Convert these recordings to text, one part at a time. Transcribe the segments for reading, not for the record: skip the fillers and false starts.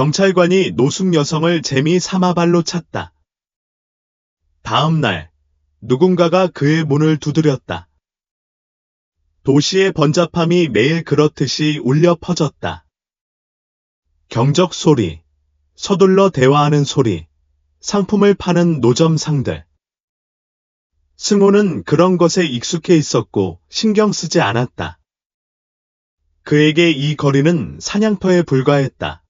경찰관이 노숙 여성을 재미 삼아 발로 찼다. 다음 날 누군가가 그의 문을 두드렸다. 도시의 번잡함이 매일 그렇듯이 울려 퍼졌다. 경적 소리, 서둘러 대화하는 소리, 상품을 파는 노점상들. 승호는 그런 것에 익숙해 있었고 신경 쓰지 않았다. 그에게 이 거리는 사냥터에 불과했다.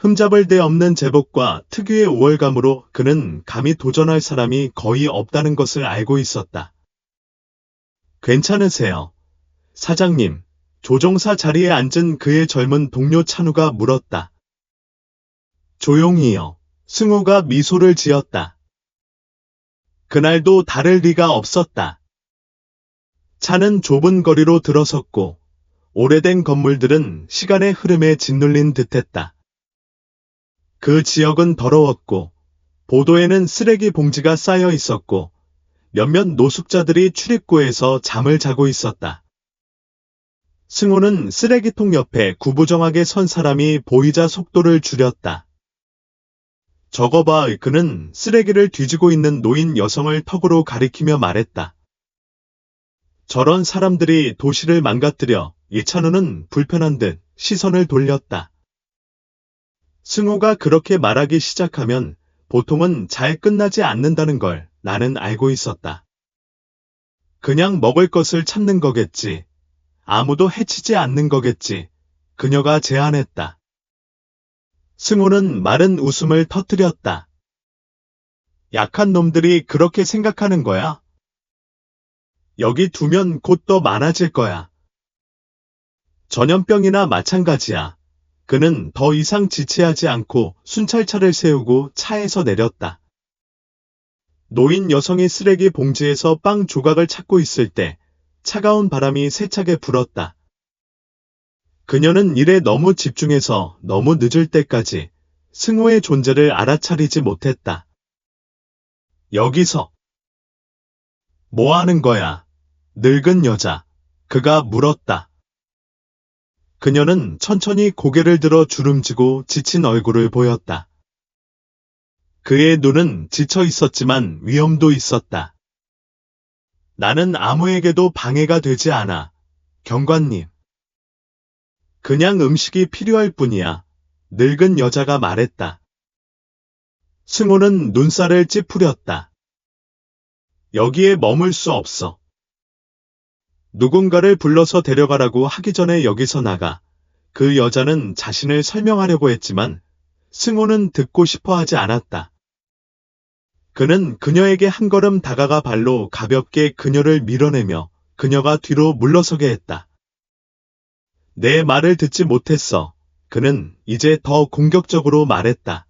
흠잡을 데 없는 제복과 특유의 우월감으로 그는 감히 도전할 사람이 거의 없다는 것을 알고 있었다. 괜찮으세요? 사장님, 조종사 자리에 앉은 그의 젊은 동료 찬우가 물었다. 조용히요. 승호가 미소를 지었다. 그날도 다를 리가 없었다. 차는 좁은 거리로 들어섰고 오래된 건물들은 시간의 흐름에 짓눌린 듯했다. 그 지역은 더러웠고 보도에는 쓰레기 봉지가 쌓여 있었고 몇몇 노숙자들이 출입구에서 잠을 자고 있었다. 승호는 쓰레기통 옆에 구부정하게 선 사람이 보이자 속도를 줄였다. 저거 봐, 그는 쓰레기를 뒤지고 있는 노인 여성을 턱으로 가리키며 말했다. 저런 사람들이 도시를 망가뜨려. 이찬우는 불편한 듯 시선을 돌렸다. 승호가 그렇게 말하기 시작하면 보통은 잘 끝나지 않는다는 걸 나는 알고 있었다. 그냥 먹을 것을 찾는 거겠지. 아무도 해치지 않는 거겠지. 그녀가 제안했다. 승호는 마른 웃음을 터뜨렸다. 약한 놈들이 그렇게 생각하는 거야? 여기 두면 곧 더 많아질 거야. 전염병이나 마찬가지야. 그는 더 이상 지체하지 않고 순찰차를 세우고 차에서 내렸다. 노인 여성이 쓰레기 봉지에서 빵 조각을 찾고 있을 때 차가운 바람이 세차게 불었다. 그녀는 일에 너무 집중해서 너무 늦을 때까지 승호의 존재를 알아차리지 못했다. 여기서 뭐 하는 거야? 늙은 여자. 그가 물었다. 그녀는 천천히 고개를 들어 주름지고 지친 얼굴을 보였다. 그의 눈은 지쳐 있었지만 위험도 있었다. 나는 아무에게도 방해가 되지 않아. 경관님. 그냥 음식이 필요할 뿐이야. 늙은 여자가 말했다. 승호는 눈살을 찌푸렸다. 여기에 머물 수 없어. 누군가를 불러서 데려가라고 하기 전에 여기서 나가. 그 여자는 자신을 설명하려고 했지만 승호는 듣고 싶어 하지 않았다. 그는 그녀에게 한 걸음 다가가 발로 가볍게 그녀를 밀어내며 그녀가 뒤로 물러서게 했다. 내 말을 듣지 못했어. 그는 이제 더 공격적으로 말했다.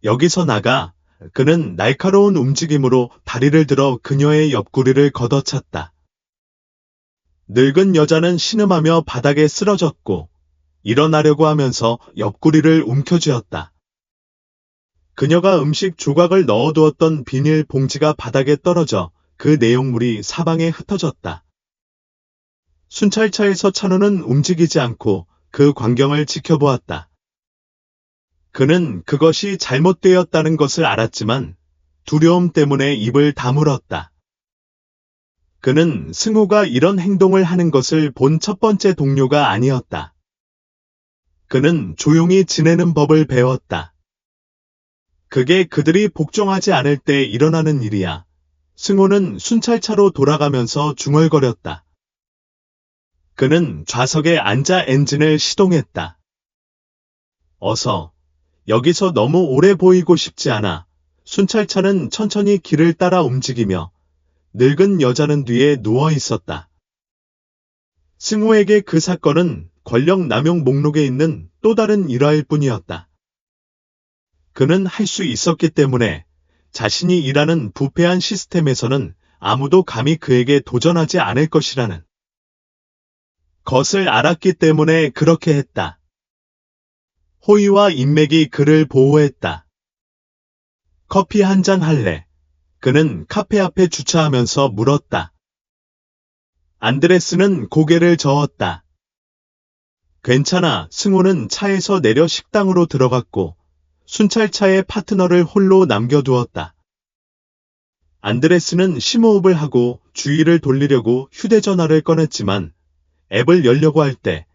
여기서 나가. 그는 날카로운 움직임으로 다리를 들어 그녀의 옆구리를 걷어찼다. 늙은 여자는 신음하며 바닥에 쓰러졌고 일어나려고 하면서 옆구리를 움켜쥐었다. 그녀가 음식 조각을 넣어두었던 비닐 봉지가 바닥에 떨어져 그 내용물이 사방에 흩어졌다. 순찰차에서 찬우는 움직이지 않고 그 광경을 지켜보았다. 그는 그것이 잘못되었다는 것을 알았지만 두려움 때문에 입을 다물었다. 그는 승호가 이런 행동을 하는 것을 본 첫 번째 동료가 아니었다. 그는 조용히 지내는 법을 배웠다. 그게 그들이 복종하지 않을 때 일어나는 일이야. 승호는 순찰차로 돌아가면서 중얼거렸다. 그는 좌석에 앉아 엔진을 시동했다. 어서. 여기서 너무 오래 보이고 싶지 않아. 순찰차는 천천히 길을 따라 움직이며 늙은 여자는 뒤에 누워 있었다. 승호에게 그 사건은 권력 남용 목록에 있는 또 다른 일화일 뿐이었다. 그는 할 수 있었기 때문에 자신이 일하는 부패한 시스템에서는 아무도 감히 그에게 도전하지 않을 것이라는 것을 알았기 때문에 그렇게 했다. 호의와 인맥이 그를 보호했다. 커피 한 잔 할래? 그는 카페 앞에 주차하면서 물었다. 안드레스는 고개를 저었다. 괜찮아. 승호는 차에서 내려 식당으로 들어갔고 순찰차의 파트너를 홀로 남겨두었다. 안드레스는 심호흡을 하고 주의를 돌리려고 휴대전화를 꺼냈지만 앱을 열려고 할 때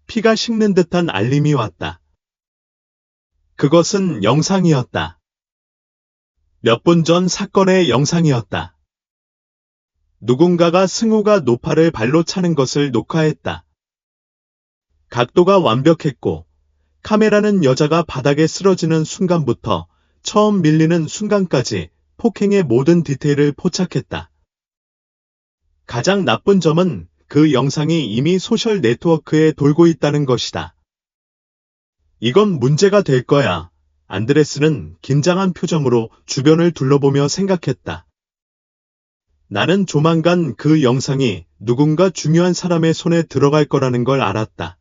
피가 식는 듯한 알림이 왔다. 그것은 영상이었다. 몇 분 전 사건의 영상이었다. 누군가가 승호가 노파를 발로 차는 것을 녹화했다. 각도가 완벽했고 카메라는 여자가 바닥에 쓰러지는 순간부터 처음 밀리는 순간까지 폭행의 모든 디테일을 포착했다. 가장 나쁜 점은 그 영상이 이미 소셜 네트워크에 돌고 있다는 것이다. 이건 문제가 될 거야. 안드레스는 긴장한 표정으로 주변을 둘러보며 생각했다. 나는 조만간 그 영상이 누군가 중요한 사람의 손에 들어갈 거라는 걸 알았다.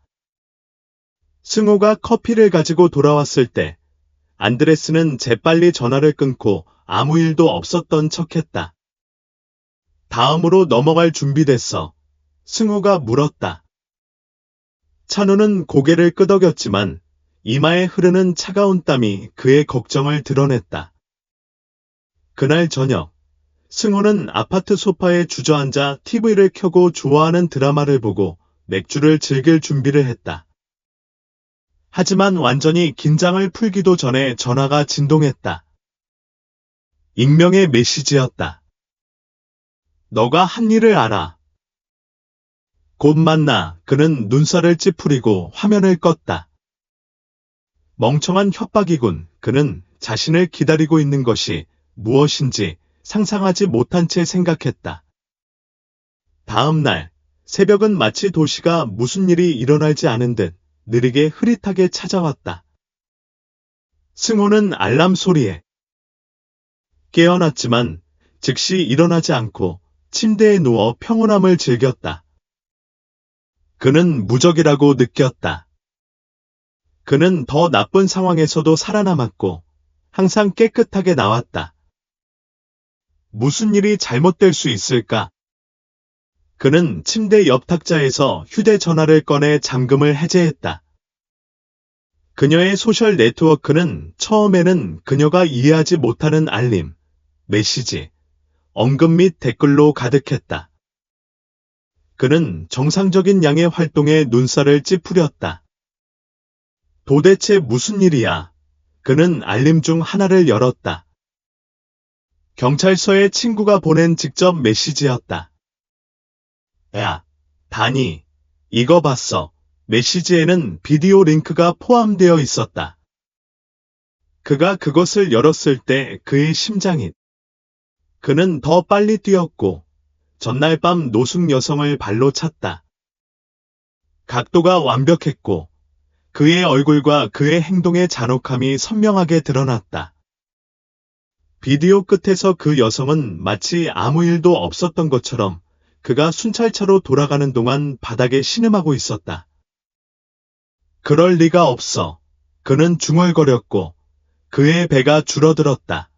승호가 커피를 가지고 돌아왔을 때 안드레스는 재빨리 전화를 끊고 아무 일도 없었던 척했다. 다음으로 넘어갈 준비됐어. 승호가 물었다. 찬우는 고개를 끄덕였지만 이마에 흐르는 차가운 땀이 그의 걱정을 드러냈다. 그날 저녁, 승호는 아파트 소파에 주저앉아 TV를 켜고 좋아하는 드라마를 보고 맥주를 즐길 준비를 했다. 하지만 완전히 긴장을 풀기도 전에 전화가 진동했다. 익명의 메시지였다. 너가 한 일을 알아. 곧 만나. 그는 눈살을 찌푸리고 화면을 껐다. 멍청한 협박이군. 그는 자신을 기다리고 있는 것이 무엇인지 상상하지 못한 채 생각했다. 다음 날, 새벽은 마치 도시가 무슨 일이 일어나지 않은 듯 느리게 흐릿하게 찾아왔다. 승호는 알람 소리에 깨어났지만 즉시 일어나지 않고 침대에 누워 평온함을 즐겼다. 그는 무적이라고 느꼈다. 그는 더 나쁜 상황에서도 살아남았고 항상 깨끗하게 나왔다. 무슨 일이 잘못될 수 있을까? 그는 침대 옆 탁자에서 휴대전화를 꺼내 잠금을 해제했다. 그녀의 소셜 네트워크는 처음에는 그녀가 이해하지 못하는 알림, 메시지, 언급 및 댓글로 가득했다. 그는 정상적인 양의 활동에 눈살을 찌푸렸다. 도대체 무슨 일이야? 그는 알림 중 하나를 열었다. 경찰서에 친구가 보낸 직접 메시지였다. 야, 다니, 이거 봤어. 메시지에는 비디오 링크가 포함되어 있었다. 그가 그것을 열었을 때 그의 심장이 그는 더 빨리 뛰었고 전날 밤 노숙 여성을 발로 찼다. 각도가 완벽했고 그의 얼굴과 그의 행동의 잔혹함이 선명하게 드러났다. 비디오 끝에서 그 여성은 마치 아무 일도 없었던 것처럼 그가 순찰차로 돌아가는 동안 바닥에 신음하고 있었다. 그럴 리가 없어. 그는 중얼거렸고 그의 배가 줄어들었다.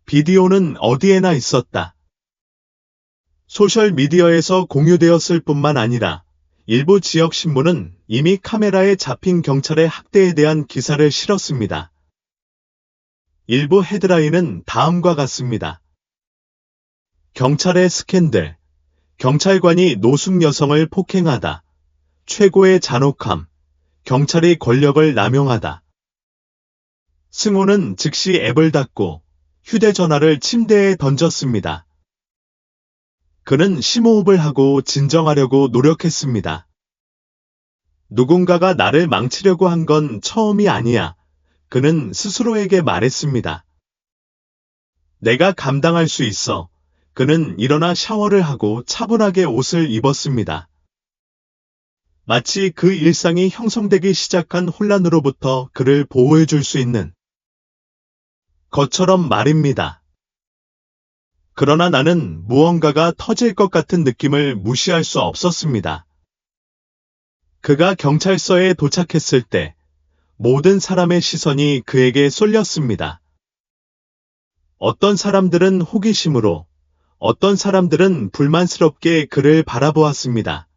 비디오는 어디에나 있었다. 소셜미디어에서 공유되었을 뿐만 아니라 일부 지역 신문은 이미 카메라에 잡힌 경찰의 학대에 대한 기사를 실었습니다. 일부 헤드라인은 다음과 같습니다. 경찰의 스캔들, 경찰관이 노숙 여성을 폭행하다, 최고의 잔혹함, 경찰이 권력을 남용하다. 승호는 즉시 앱을 닫고 휴대전화를 침대에 던졌습니다. 그는 심호흡을 하고 진정하려고 노력했습니다. 누군가가 나를 망치려고 한 건 처음이 아니야. 그는 스스로에게 말했습니다. 내가 감당할 수 있어. 그는 일어나 샤워를 하고 차분하게 옷을 입었습니다. 마치 그 일상이 형성되기 시작한 혼란으로부터 그를 보호해줄 수 있는 것처럼 말입니다. 그러나 나는 무언가가 터질 것 같은 느낌을 무시할 수 없었습니다. 그가 경찰서에 도착했을 때 모든 사람의 시선이 그에게 쏠렸습니다. 어떤 사람들은 호기심으로, 어떤 사람들은 불만스럽게 그를 바라보았습니다.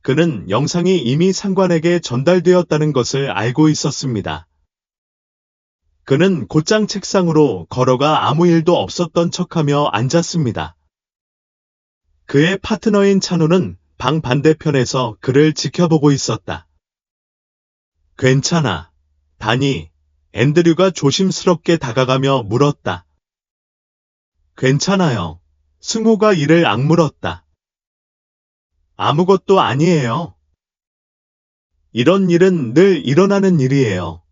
그는 영상이 이미 상관에게 전달되었다는 것을 알고 있었습니다. 그는 곧장 책상으로 걸어가 아무 일도 없었던 척하며 앉았습니다. 그의 파트너인 찬우는 방 반대편에서 그를 지켜보고 있었다. 괜찮아, 다니. 앤드류가 조심스럽게 다가가며 물었다. 괜찮아요. 승호가 이를 악물었다. 아무것도 아니에요. 이런 일은 늘 일어나는 일이에요.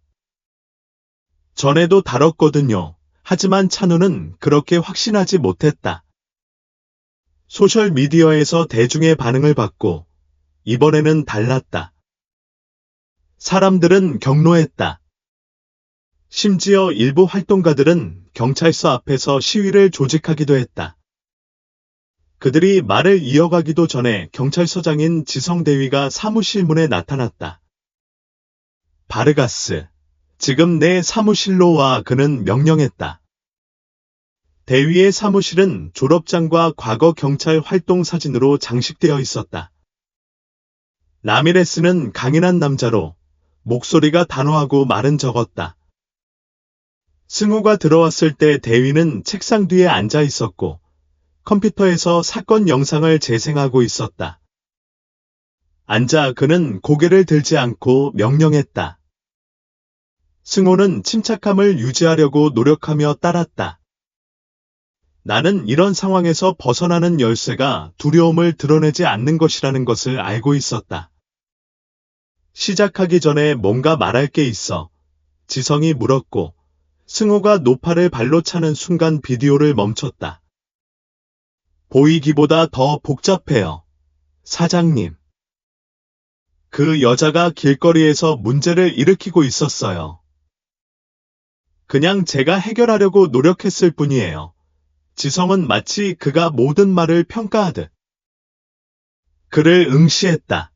전에도 다뤘거든요. 하지만 찬우는 그렇게 확신하지 못했다. 소셜미디어에서 대중의 반응을 받고 이번에는 달랐다. 사람들은 격노했다. 심지어 일부 활동가들은 경찰서 앞에서 시위를 조직하기도 했다. 그들이 말을 이어가기도 전에 경찰서장인 지성대위가 사무실 문에 나타났다. 바르가스, 지금 내 사무실로 와. 그는 명령했다. 대위의 사무실은 졸업장과 과거 경찰 활동 사진으로 장식되어 있었다. 라미레스는 강인한 남자로 목소리가 단호하고 말은 적었다. 승우가 들어왔을 때 대위는 책상 뒤에 앉아 있었고 컴퓨터에서 사건 영상을 재생하고 있었다. 앉아. 그는 고개를 들지 않고 명령했다. 승호는 침착함을 유지하려고 노력하며 따랐다. 나는 이런 상황에서 벗어나는 열쇠가 두려움을 드러내지 않는 것이라는 것을 알고 있었다. 시작하기 전에 뭔가 말할 게 있어. 지성이 물었고 승호가 노파를 발로 차는 순간 비디오를 멈췄다. 보이기보다 더 복잡해요. 사장님. 그 여자가 길거리에서 문제를 일으키고 있었어요. 그냥 제가 해결하려고 노력했을 뿐이에요. 지성은 마치 그가 모든 말을 평가하듯 그를 응시했다.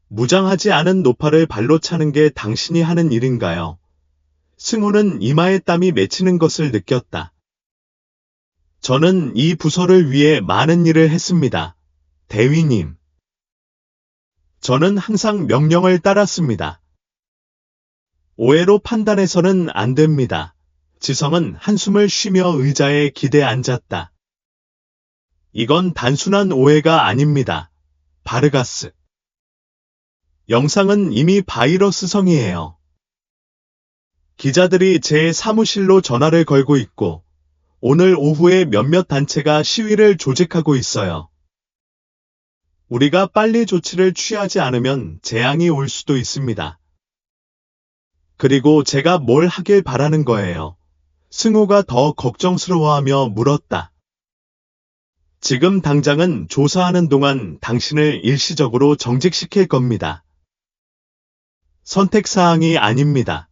무장하지 않은 노파를 발로 차는 게 당신이 하는 일인가요? 승호는 이마에 땀이 맺히는 것을 느꼈다. 저는 이 부서를 위해 많은 일을 했습니다. 대위님. 저는 항상 명령을 따랐습니다. 오해로 판단해서는 안 됩니다. 지성은 한숨을 쉬며 의자에 기대 앉았다. 이건 단순한 오해가 아닙니다. 바르가스. 영상은 이미 바이러스성이에요. 기자들이 제 사무실로 전화를 걸고 있고 오늘 오후에 몇몇 단체가 시위를 조직하고 있어요. 우리가 빨리 조치를 취하지 않으면 재앙이 올 수도 있습니다. 그리고 제가 뭘 하길 바라는 거예요. 승호가 더 걱정스러워하며 물었다. 지금 당장은 조사하는 동안 당신을 일시적으로 정직시킬 겁니다. 선택사항이 아닙니다.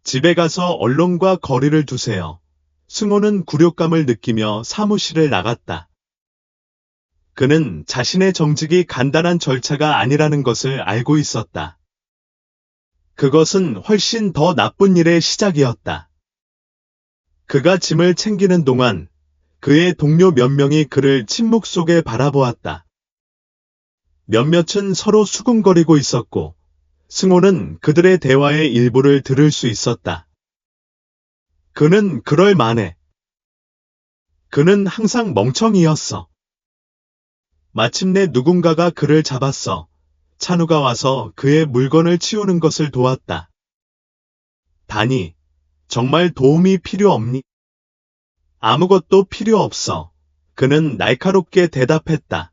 집에 가서 언론과 거리를 두세요. 승호는 굴욕감을 느끼며 사무실을 나갔다. 그는 자신의 정직이 간단한 절차가 아니라는 것을 알고 있었다. 그것은 훨씬 더 나쁜 일의 시작이었다. 그가 짐을 챙기는 동안 그의 동료 몇 명이 그를 침묵 속에 바라보았다. 몇몇은 서로 수군거리고 있었고 승호는 그들의 대화의 일부를 들을 수 있었다. 그는 그럴 만해. 그는 항상 멍청이였어. 마침내 누군가가 그를 잡았어. 찬우가 와서 그의 물건을 치우는 것을 도왔다. 다니, 정말 도움이 필요 없니? 아무것도 필요 없어. 그는 날카롭게 대답했다.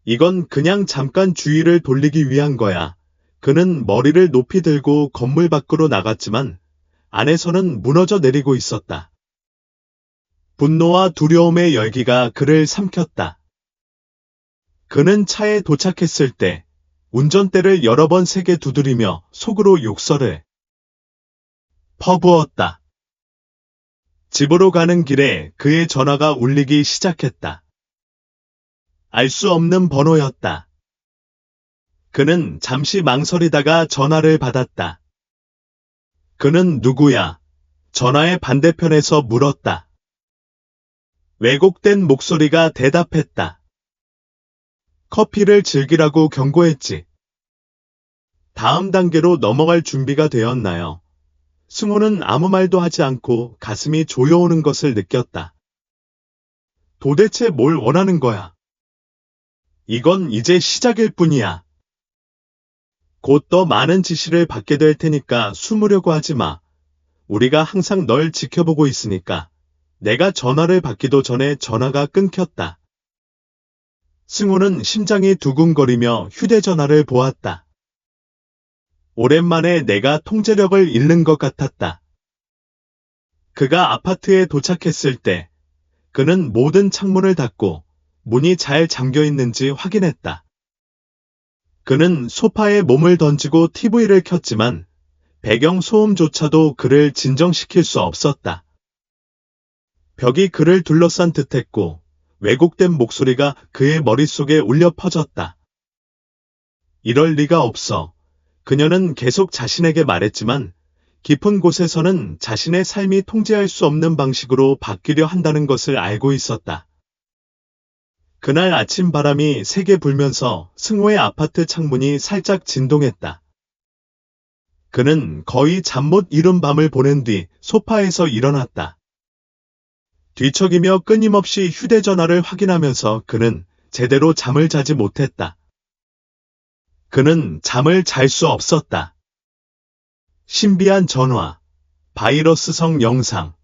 이건 그냥 잠깐 주의를 돌리기 위한 거야. 그는 머리를 높이 들고 건물 밖으로 나갔지만 안에서는 무너져 내리고 있었다. 분노와 두려움의 열기가 그를 삼켰다. 그는 차에 도착했을 때 운전대를 여러 번 세게 두드리며 속으로 욕설을 퍼부었다. 집으로 가는 길에 그의 전화가 울리기 시작했다. 알 수 없는 번호였다. 그는 잠시 망설이다가 전화를 받았다. 그는 누구야? 전화의 반대편에서 물었다. 왜곡된 목소리가 대답했다. 커피를 즐기라고 경고했지. 다음 단계로 넘어갈 준비가 되었나요? 승호는 아무 말도 하지 않고 가슴이 조여오는 것을 느꼈다. 도대체 뭘 원하는 거야? 이건 이제 시작일 뿐이야. 곧 더 많은 지시를 받게 될 테니까 숨으려고 하지 마. 우리가 항상 널 지켜보고 있으니까. 내가 전화를 받기도 전에 전화가 끊겼다. 승호는 심장이 두근거리며 휴대전화를 보았다. 오랜만에 내가 통제력을 잃는 것 같았다. 그가 아파트에 도착했을 때 그는 모든 창문을 닫고 문이 잘 잠겨 있는지 확인했다. 그는 소파에 몸을 던지고 TV를 켰지만 배경 소음조차도 그를 진정시킬 수 없었다. 벽이 그를 둘러싼 듯했고 왜곡된 목소리가 그의 머릿속에 울려 퍼졌다. 이럴 리가 없어. 그녀는 계속 자신에게 말했지만 깊은 곳에서는 자신의 삶이 통제할 수 없는 방식으로 바뀌려 한다는 것을 알고 있었다. 그날 아침 바람이 세게 불면서 승호의 아파트 창문이 살짝 진동했다. 그는 거의 잠 못 이룬 밤을 보낸 뒤 소파에서 일어났다. 뒤척이며 끊임없이 휴대전화를 확인하면서 그는 제대로 잠을 자지 못했다. 그는 잠을 잘 수 없었다. 신비한 전화, 바이러스성 영상,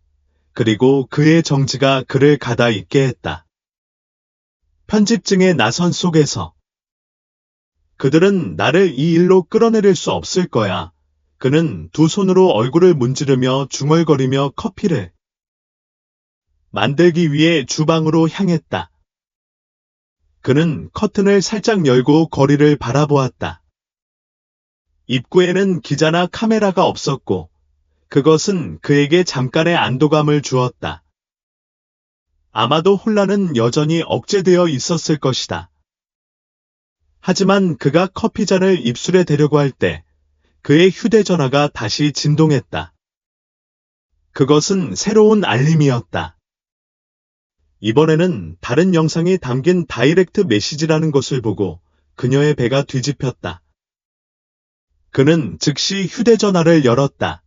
그리고 그의 정지가 그를 가다 있게 했다. 편집증의 나선 속에서 그들은 나를 이 일로 끌어내릴 수 없을 거야. 그는 두 손으로 얼굴을 문지르며 중얼거리며 커피를 만들기 위해 주방으로 향했다. 그는 커튼을 살짝 열고 거리를 바라보았다. 입구에는 기자나 카메라가 없었고 그것은 그에게 잠깐의 안도감을 주었다. 아마도 혼란은 여전히 억제되어 있었을 것이다. 하지만 그가 커피잔을 입술에 대려고 할 때 그의 휴대전화가 다시 진동했다. 그것은 새로운 알림이었다. 이번에는 다른 영상이 담긴 다이렉트 메시지라는 것을 보고 그녀의 배가 뒤집혔다. 그는 즉시 휴대전화를 열었다.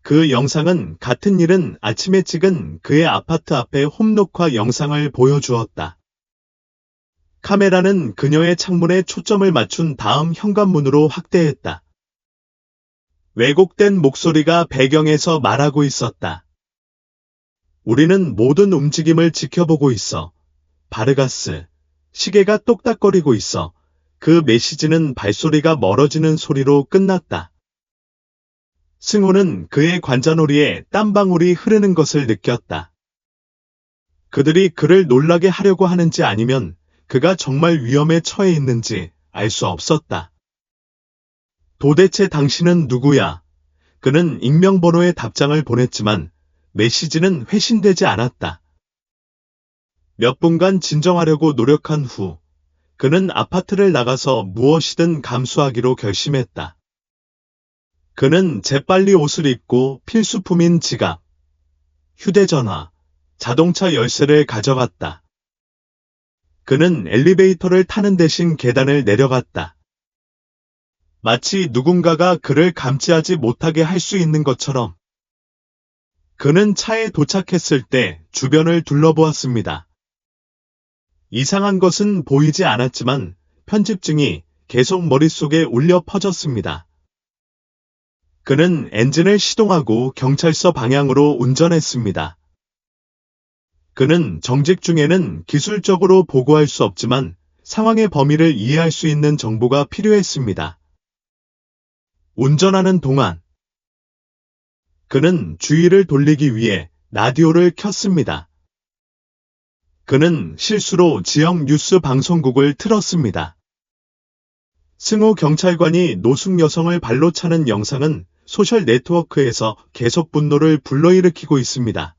그 영상은 같은 일은 아침에 찍은 그의 아파트 앞의 홈녹화 영상을 보여주었다. 카메라는 그녀의 창문에 초점을 맞춘 다음 현관문으로 확대했다. 왜곡된 목소리가 배경에서 말하고 있었다. 우리는 모든 움직임을 지켜보고 있어. 바르가스. 시계가 똑딱거리고 있어. 그 메시지는 발소리가 멀어지는 소리로 끝났다. 승호는 그의 관자놀이에 땀방울이 흐르는 것을 느꼈다. 그들이 그를 놀라게 하려고 하는지 아니면 그가 정말 위험에 처해 있는지 알 수 없었다. 도대체 당신은 누구야? 그는 익명번호의 답장을 보냈지만 메시지는 회신되지 않았다. 몇 분간 진정하려고 노력한 후 그는 아파트를 나가서 무엇이든 감수하기로 결심했다. 그는 재빨리 옷을 입고 필수품인 지갑, 휴대전화, 자동차 열쇠를 가져갔다. 그는 엘리베이터를 타는 대신 계단을 내려갔다. 마치 누군가가 그를 감지하지 못하게 할 수 있는 것처럼. 그는 차에 도착했을 때 주변을 둘러보았습니다. 이상한 것은 보이지 않았지만 편집증이 계속 머릿속에 울려 퍼졌습니다. 그는 엔진을 시동하고 경찰서 방향으로 운전했습니다. 그는 정직 중에는 기술적으로 보고할 수 없지만 상황의 범위를 이해할 수 있는 정보가 필요했습니다. 운전하는 동안 그는 주의를 돌리기 위해 라디오를 켰습니다. 그는 실수로 지역 뉴스 방송국을 틀었습니다. 승호 경찰관이 노숙 여성을 발로 차는 영상은 소셜 네트워크에서 계속 분노를 불러일으키고 있습니다.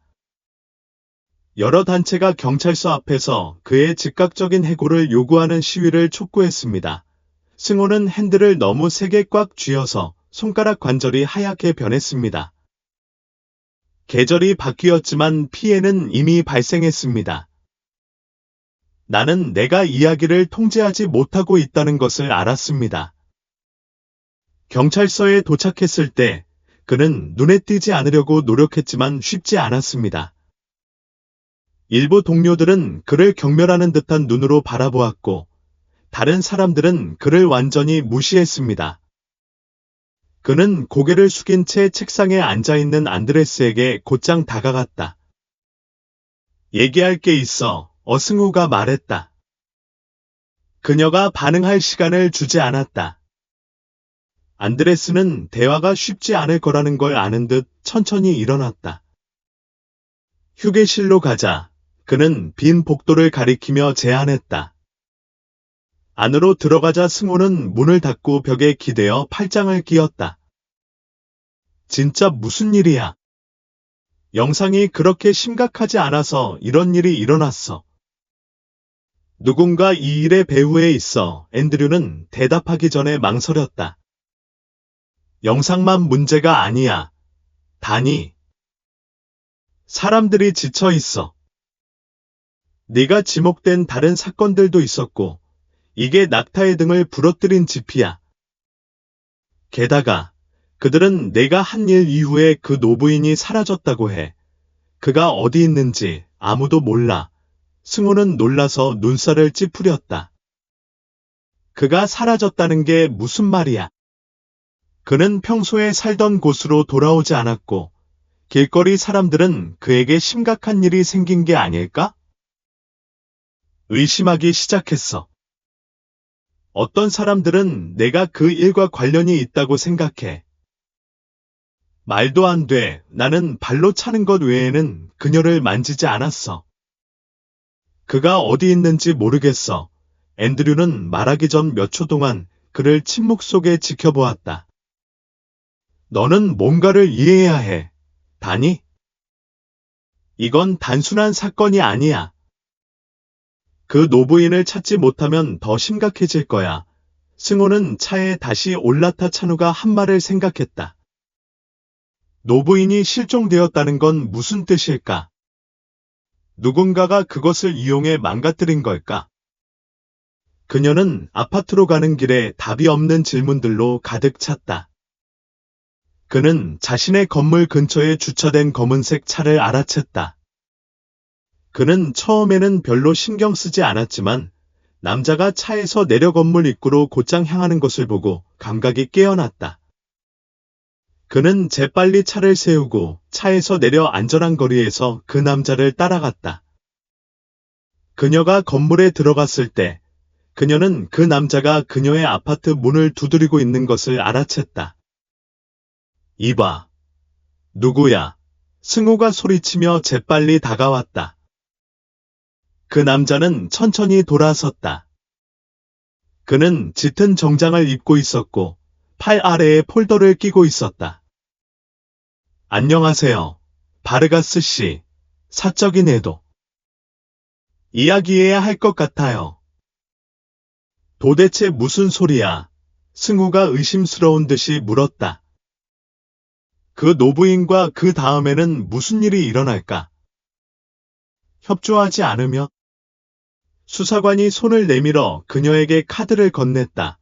여러 단체가 경찰서 앞에서 그의 즉각적인 해고를 요구하는 시위를 촉구했습니다. 승호는 핸들을 너무 세게 꽉 쥐어서 손가락 관절이 하얗게 변했습니다. 계절이 바뀌었지만 피해는 이미 발생했습니다. 나는 내가 이야기를 통제하지 못하고 있다는 것을 알았습니다. 경찰서에 도착했을 때 그는 눈에 띄지 않으려고 노력했지만 쉽지 않았습니다. 일부 동료들은 그를 경멸하는 듯한 눈으로 바라보았고 다른 사람들은 그를 완전히 무시했습니다. 그는 고개를 숙인 채 책상에 앉아있는 안드레스에게 곧장 다가갔다. 얘기할 게 있어, 승우가 말했다. 그녀가 반응할 시간을 주지 않았다. 안드레스는 대화가 쉽지 않을 거라는 걸 아는 듯 천천히 일어났다. 휴게실로 가자. 그는 빈 복도를 가리키며 제안했다. 안으로 들어가자 승호는 문을 닫고 벽에 기대어 팔짱을 끼었다. 진짜 무슨 일이야? 영상이 그렇게 심각하지 않아서 이런 일이 일어났어. 누군가 이 일의 배후에 있어. 앤드류는 대답하기 전에 망설였다. 영상만 문제가 아니야. 다니. 사람들이 지쳐 있어. 네가 지목된 다른 사건들도 있었고 이게 낙타의 등을 부러뜨린 지피야. 게다가 그들은 내가 한 일 이후에 그 노부인이 사라졌다고 해. 그가 어디 있는지 아무도 몰라. 승호는 놀라서 눈살을 찌푸렸다. 그가 사라졌다는 게 무슨 말이야? 그는 평소에 살던 곳으로 돌아오지 않았고 길거리 사람들은 그에게 심각한 일이 생긴 게 아닐까? 의심하기 시작했어. 어떤 사람들은 내가 그 일과 관련이 있다고 생각해. 말도 안 돼. 나는 발로 차는 것 외에는 그녀를 만지지 않았어. 그가 어디 있는지 모르겠어. 앤드류는 말하기 전 몇 초 동안 그를 침묵 속에 지켜보았다. 너는 뭔가를 이해해야 해. 다니? 이건 단순한 사건이 아니야. 그 노부인을 찾지 못하면 더 심각해질 거야. 승호는 차에 다시 올라타 찬우가 한 말을 생각했다. 노부인이 실종되었다는 건 무슨 뜻일까? 누군가가 그것을 이용해 망가뜨린 걸까? 그녀는 아파트로 가는 길에 답이 없는 질문들로 가득 찼다. 그는 자신의 건물 근처에 주차된 검은색 차를 알아챘다. 그는 처음에는 별로 신경 쓰지 않았지만 남자가 차에서 내려 건물 입구로 곧장 향하는 것을 보고 감각이 깨어났다. 그는 재빨리 차를 세우고 차에서 내려 안전한 거리에서 그 남자를 따라갔다. 그녀가 건물에 들어갔을 때 그녀는 그 남자가 그녀의 아파트 문을 두드리고 있는 것을 알아챘다. 이봐. 누구야? 승호가 소리치며 재빨리 다가왔다. 그 남자는 천천히 돌아섰다. 그는 짙은 정장을 입고 있었고 팔 아래에 폴더를 끼고 있었다. 안녕하세요. 바르가스 씨. 사적인 애도. 이야기해야 할 것 같아요. 도대체 무슨 소리야? 승우가 의심스러운 듯이 물었다. 그 노부인과 그 다음에는 무슨 일이 일어날까? 협조하지 않으며? 수사관이 손을 내밀어 그녀에게 카드를 건넸다.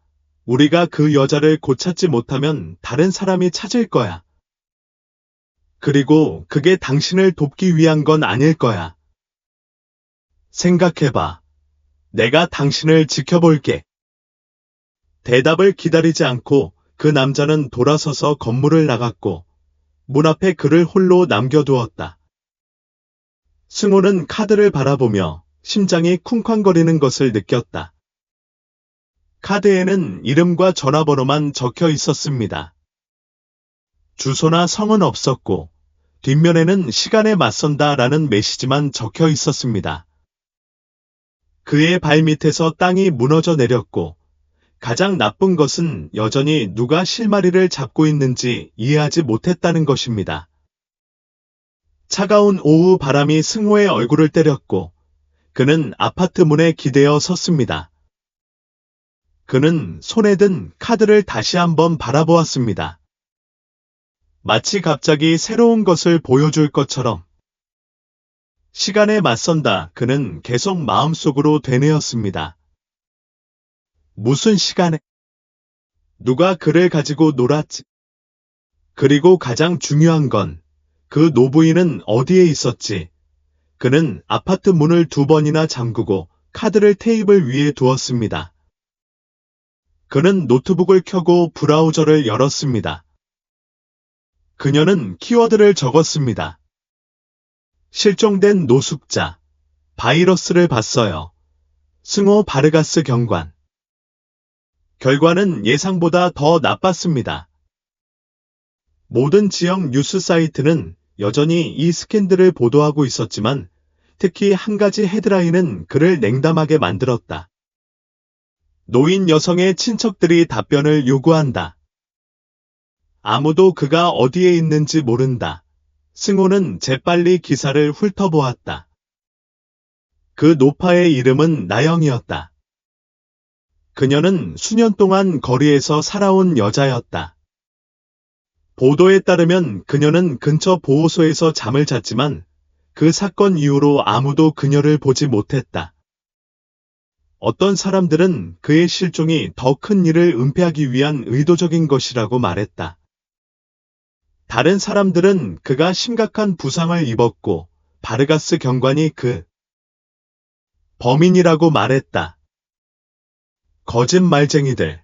우리가 그 여자를 곧 찾지 못하면 다른 사람이 찾을 거야. 그리고 그게 당신을 돕기 위한 건 아닐 거야. 생각해봐. 내가 당신을 지켜볼게. 대답을 기다리지 않고 그 남자는 돌아서서 건물을 나갔고 문 앞에 그를 홀로 남겨두었다. 승호는 카드를 바라보며 심장이 쿵쾅거리는 것을 느꼈다. 카드에는 이름과 전화번호만 적혀 있었습니다. 주소나 성은 없었고 뒷면에는 시간에 맞선다라는 메시지만 적혀 있었습니다. 그의 발밑에서 땅이 무너져 내렸고 가장 나쁜 것은 여전히 누가 실마리를 잡고 있는지 이해하지 못했다는 것입니다. 차가운 오후 바람이 승호의 얼굴을 때렸고 그는 아파트 문에 기대어 섰습니다. 그는 손에 든 카드를 다시 한번 바라보았습니다. 마치 갑자기 새로운 것을 보여줄 것처럼. 시간에 맞선다. 그는 계속 마음속으로 되뇌었습니다. 무슨 시간에? 누가 그를 가지고 놀았지? 그리고 가장 중요한 건 그 노부인은 어디에 있었지? 그는 아파트 문을 2번이나 잠그고 카드를 테이블 위에 두었습니다. 그는 노트북을 켜고 브라우저를 열었습니다. 그녀는 키워드를 적었습니다. 실종된 노숙자, 바이러스를 봤어요. 승호 바르가스 경관. 결과는 예상보다 더 나빴습니다. 모든 지역 뉴스 사이트는 여전히 이 스캔들을 보도하고 있었지만 특히 한 가지 헤드라인은 그를 냉담하게 만들었다. 노인 여성의 친척들이 답변을 요구한다. 아무도 그가 어디에 있는지 모른다. 승호는 재빨리 기사를 훑어보았다. 그 노파의 이름은 나영이었다. 그녀는 수년 동안 거리에서 살아온 여자였다. 보도에 따르면 그녀는 근처 보호소에서 잠을 잤지만 그 사건 이후로 아무도 그녀를 보지 못했다. 어떤 사람들은 그의 실종이 더 큰 일을 은폐하기 위한 의도적인 것이라고 말했다. 다른 사람들은 그가 심각한 부상을 입었고 바르가스 경관이 그 범인이라고 말했다. 거짓말쟁이들.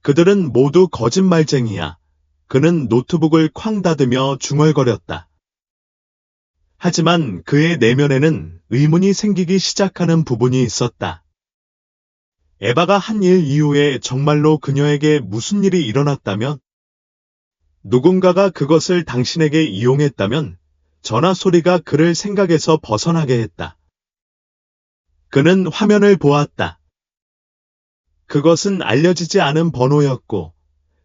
그들은 모두 거짓말쟁이야. 그는 노트북을 쾅 닫으며 중얼거렸다. 하지만 그의 내면에는 의문이 생기기 시작하는 부분이 있었다. 에바가 한 일 이후에 정말로 그녀에게 무슨 일이 일어났다면? 누군가가 그것을 당신에게 이용했다면 전화 소리가 그를 생각에서 벗어나게 했다. 그는 화면을 보았다. 그것은 알려지지 않은 번호였고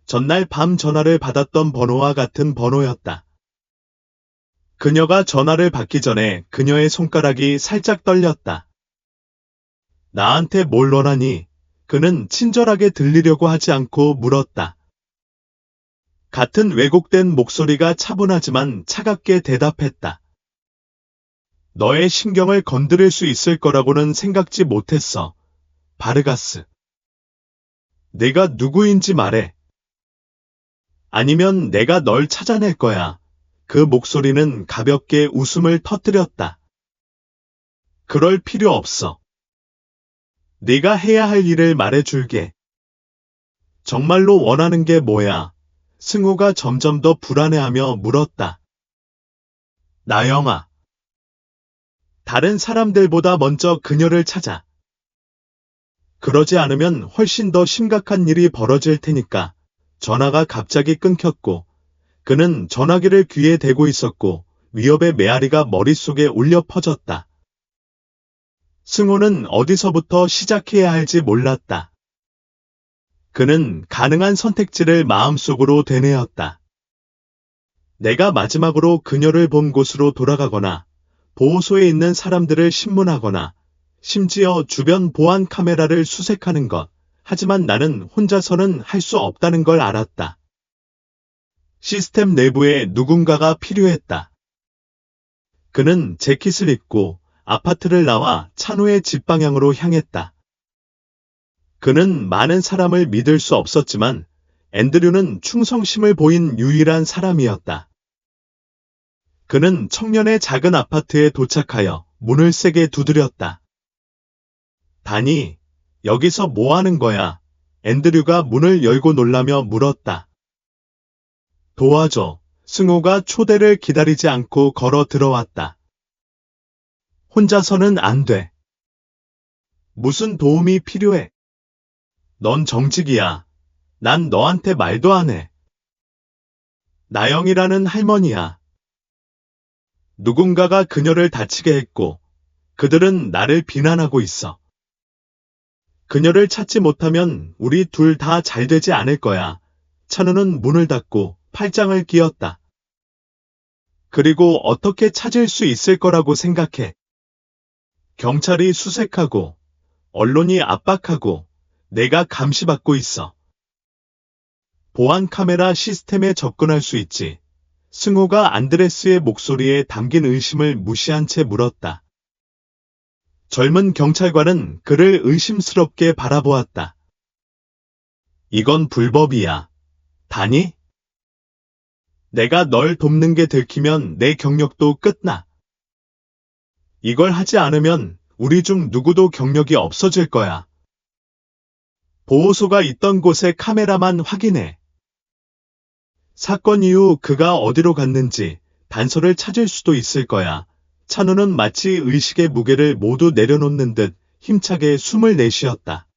전날 밤 전화를 받았던 번호와 같은 번호였다. 그녀가 전화를 받기 전에 그녀의 손가락이 살짝 떨렸다. 나한테 뭘 원하니? 그는 친절하게 들리려고 하지 않고 물었다. 같은 왜곡된 목소리가 차분하지만 차갑게 대답했다. 너의 신경을 건드릴 수 있을 거라고는 생각지 못했어. 바르가스. 내가 누구인지 말해. 아니면 내가 널 찾아낼 거야. 그 목소리는 가볍게 웃음을 터뜨렸다. 그럴 필요 없어. 네가 해야 할 일을 말해줄게. 정말로 원하는 게 뭐야? 승호가 점점 더 불안해하며 물었다. 나영아. 다른 사람들보다 먼저 그녀를 찾아. 그러지 않으면 훨씬 더 심각한 일이 벌어질 테니까. 전화가 갑자기 끊겼고 그는 전화기를 귀에 대고 있었고 위협의 메아리가 머릿속에 울려 퍼졌다. 승호는 어디서부터 시작해야 할지 몰랐다. 그는 가능한 선택지를 마음속으로 되뇌었다. 내가 마지막으로 그녀를 본 곳으로 돌아가거나 보호소에 있는 사람들을 신문하거나 심지어 주변 보안 카메라를 수색하는 것. 하지만 나는 혼자서는 할 수 없다는 걸 알았다. 시스템 내부에 누군가가 필요했다. 그는 재킷을 입고 아파트를 나와 찬호의 집 방향으로 향했다. 그는 많은 사람을 믿을 수 없었지만 앤드류는 충성심을 보인 유일한 사람이었다. 그는 청년의 작은 아파트에 도착하여 문을 세게 두드렸다. 다니, 여기서 뭐 하는 거야? 앤드류가 문을 열고 놀라며 물었다. 도와줘. 승호가 초대를 기다리지 않고 걸어 들어왔다. 혼자서는 안 돼. 무슨 도움이 필요해? 넌 정직이야. 난 너한테 말도 안 해. 나영이라는 할머니야. 누군가가 그녀를 다치게 했고 그들은 나를 비난하고 있어. 그녀를 찾지 못하면 우리 둘 다 잘 되지 않을 거야. 찬우는 문을 닫고 팔짱을 끼웠다. 그리고 어떻게 찾을 수 있을 거라고 생각해. 경찰이 수색하고 언론이 압박하고 내가 감시받고 있어. 보안 카메라 시스템에 접근할 수 있지. 승호가 안드레스의 목소리에 담긴 의심을 무시한 채 물었다. 젊은 경찰관은 그를 의심스럽게 바라보았다. 이건 불법이야. 다니? 내가 널 돕는 게 들키면 내 경력도 끝나. 이걸 하지 않으면 우리 중 누구도 경력이 없어질 거야. 보호소가 있던 곳의 카메라만 확인해. 사건 이후 그가 어디로 갔는지 단서를 찾을 수도 있을 거야. 찬우는 마치 의식의 무게를 모두 내려놓는 듯 힘차게 숨을 내쉬었다.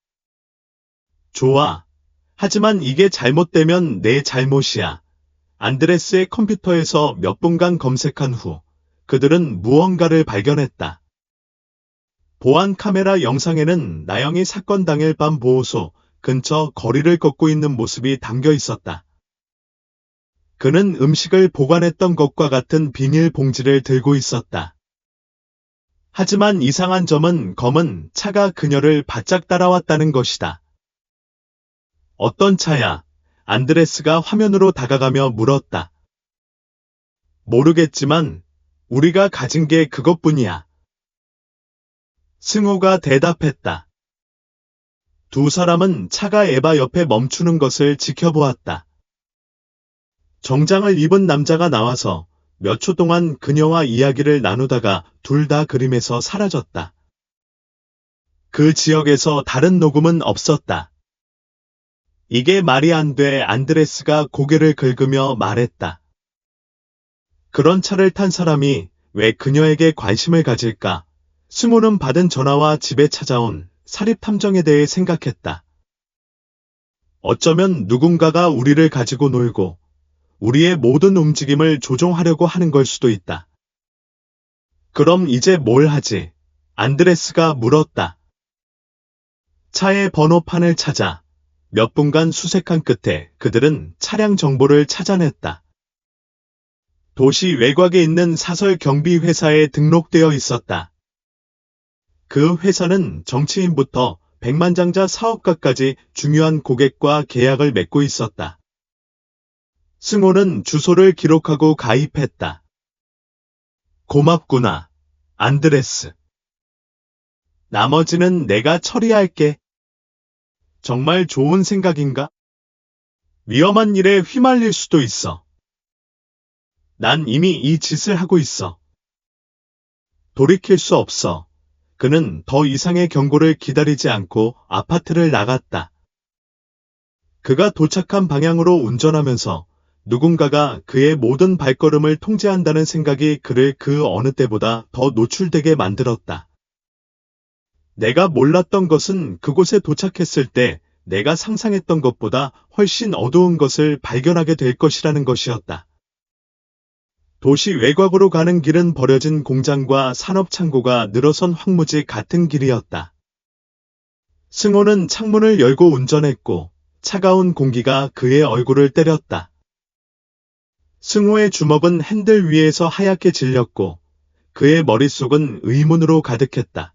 좋아. 하지만 이게 잘못되면 내 잘못이야. 안드레스의 컴퓨터에서 몇 분간 검색한 후 그들은 무언가를 발견했다. 보안 카메라 영상에는 나영이 사건 당일 밤 보호소 근처 거리를 걷고 있는 모습이 담겨 있었다. 그는 음식을 보관했던 것과 같은 비닐 봉지를 들고 있었다. 하지만 이상한 점은 검은 차가 그녀를 바짝 따라왔다는 것이다. 어떤 차야? 안드레스가 화면으로 다가가며 물었다. 모르겠지만 우리가 가진 게 그것뿐이야. 승호가 대답했다. 두 사람은 차가 에바 옆에 멈추는 것을 지켜보았다. 정장을 입은 남자가 나와서 몇 초 동안 그녀와 이야기를 나누다가 둘 다 그림에서 사라졌다. 그 지역에서 다른 녹음은 없었다. 이게 말이 안 돼. 안드레스가 고개를 긁으며 말했다. 그런 차를 탄 사람이 왜 그녀에게 관심을 가질까? 승호는 받은 전화와 집에 찾아온 사립탐정에 대해 생각했다. 어쩌면 누군가가 우리를 가지고 놀고 우리의 모든 움직임을 조종하려고 하는 걸 수도 있다. 그럼 이제 뭘 하지? 안드레스가 물었다. 차의 번호판을 찾아 몇 분간 수색한 끝에 그들은 차량 정보를 찾아냈다. 도시 외곽에 있는 사설 경비 회사에 등록되어 있었다. 그 회사는 정치인부터 백만장자 사업가까지 중요한 고객과 계약을 맺고 있었다. 승호는 주소를 기록하고 가입했다. 고맙구나, 안드레스. 나머지는 내가 처리할게. 정말 좋은 생각인가? 위험한 일에 휘말릴 수도 있어. 난 이미 이 짓을 하고 있어. 돌이킬 수 없어. 그는 더 이상의 경고를 기다리지 않고 아파트를 나갔다. 그가 도착한 방향으로 운전하면서 누군가가 그의 모든 발걸음을 통제한다는 생각이 그를 그 어느 때보다 더 노출되게 만들었다. 내가 몰랐던 것은 그곳에 도착했을 때 내가 상상했던 것보다 훨씬 어두운 것을 발견하게 될 것이라는 것이었다. 도시 외곽으로 가는 길은 버려진 공장과 산업창고가 늘어선 황무지 같은 길이었다. 승호는 창문을 열고 운전했고 차가운 공기가 그의 얼굴을 때렸다. 승호의 주먹은 핸들 위에서 하얗게 질렸고 그의 머릿속은 의문으로 가득했다.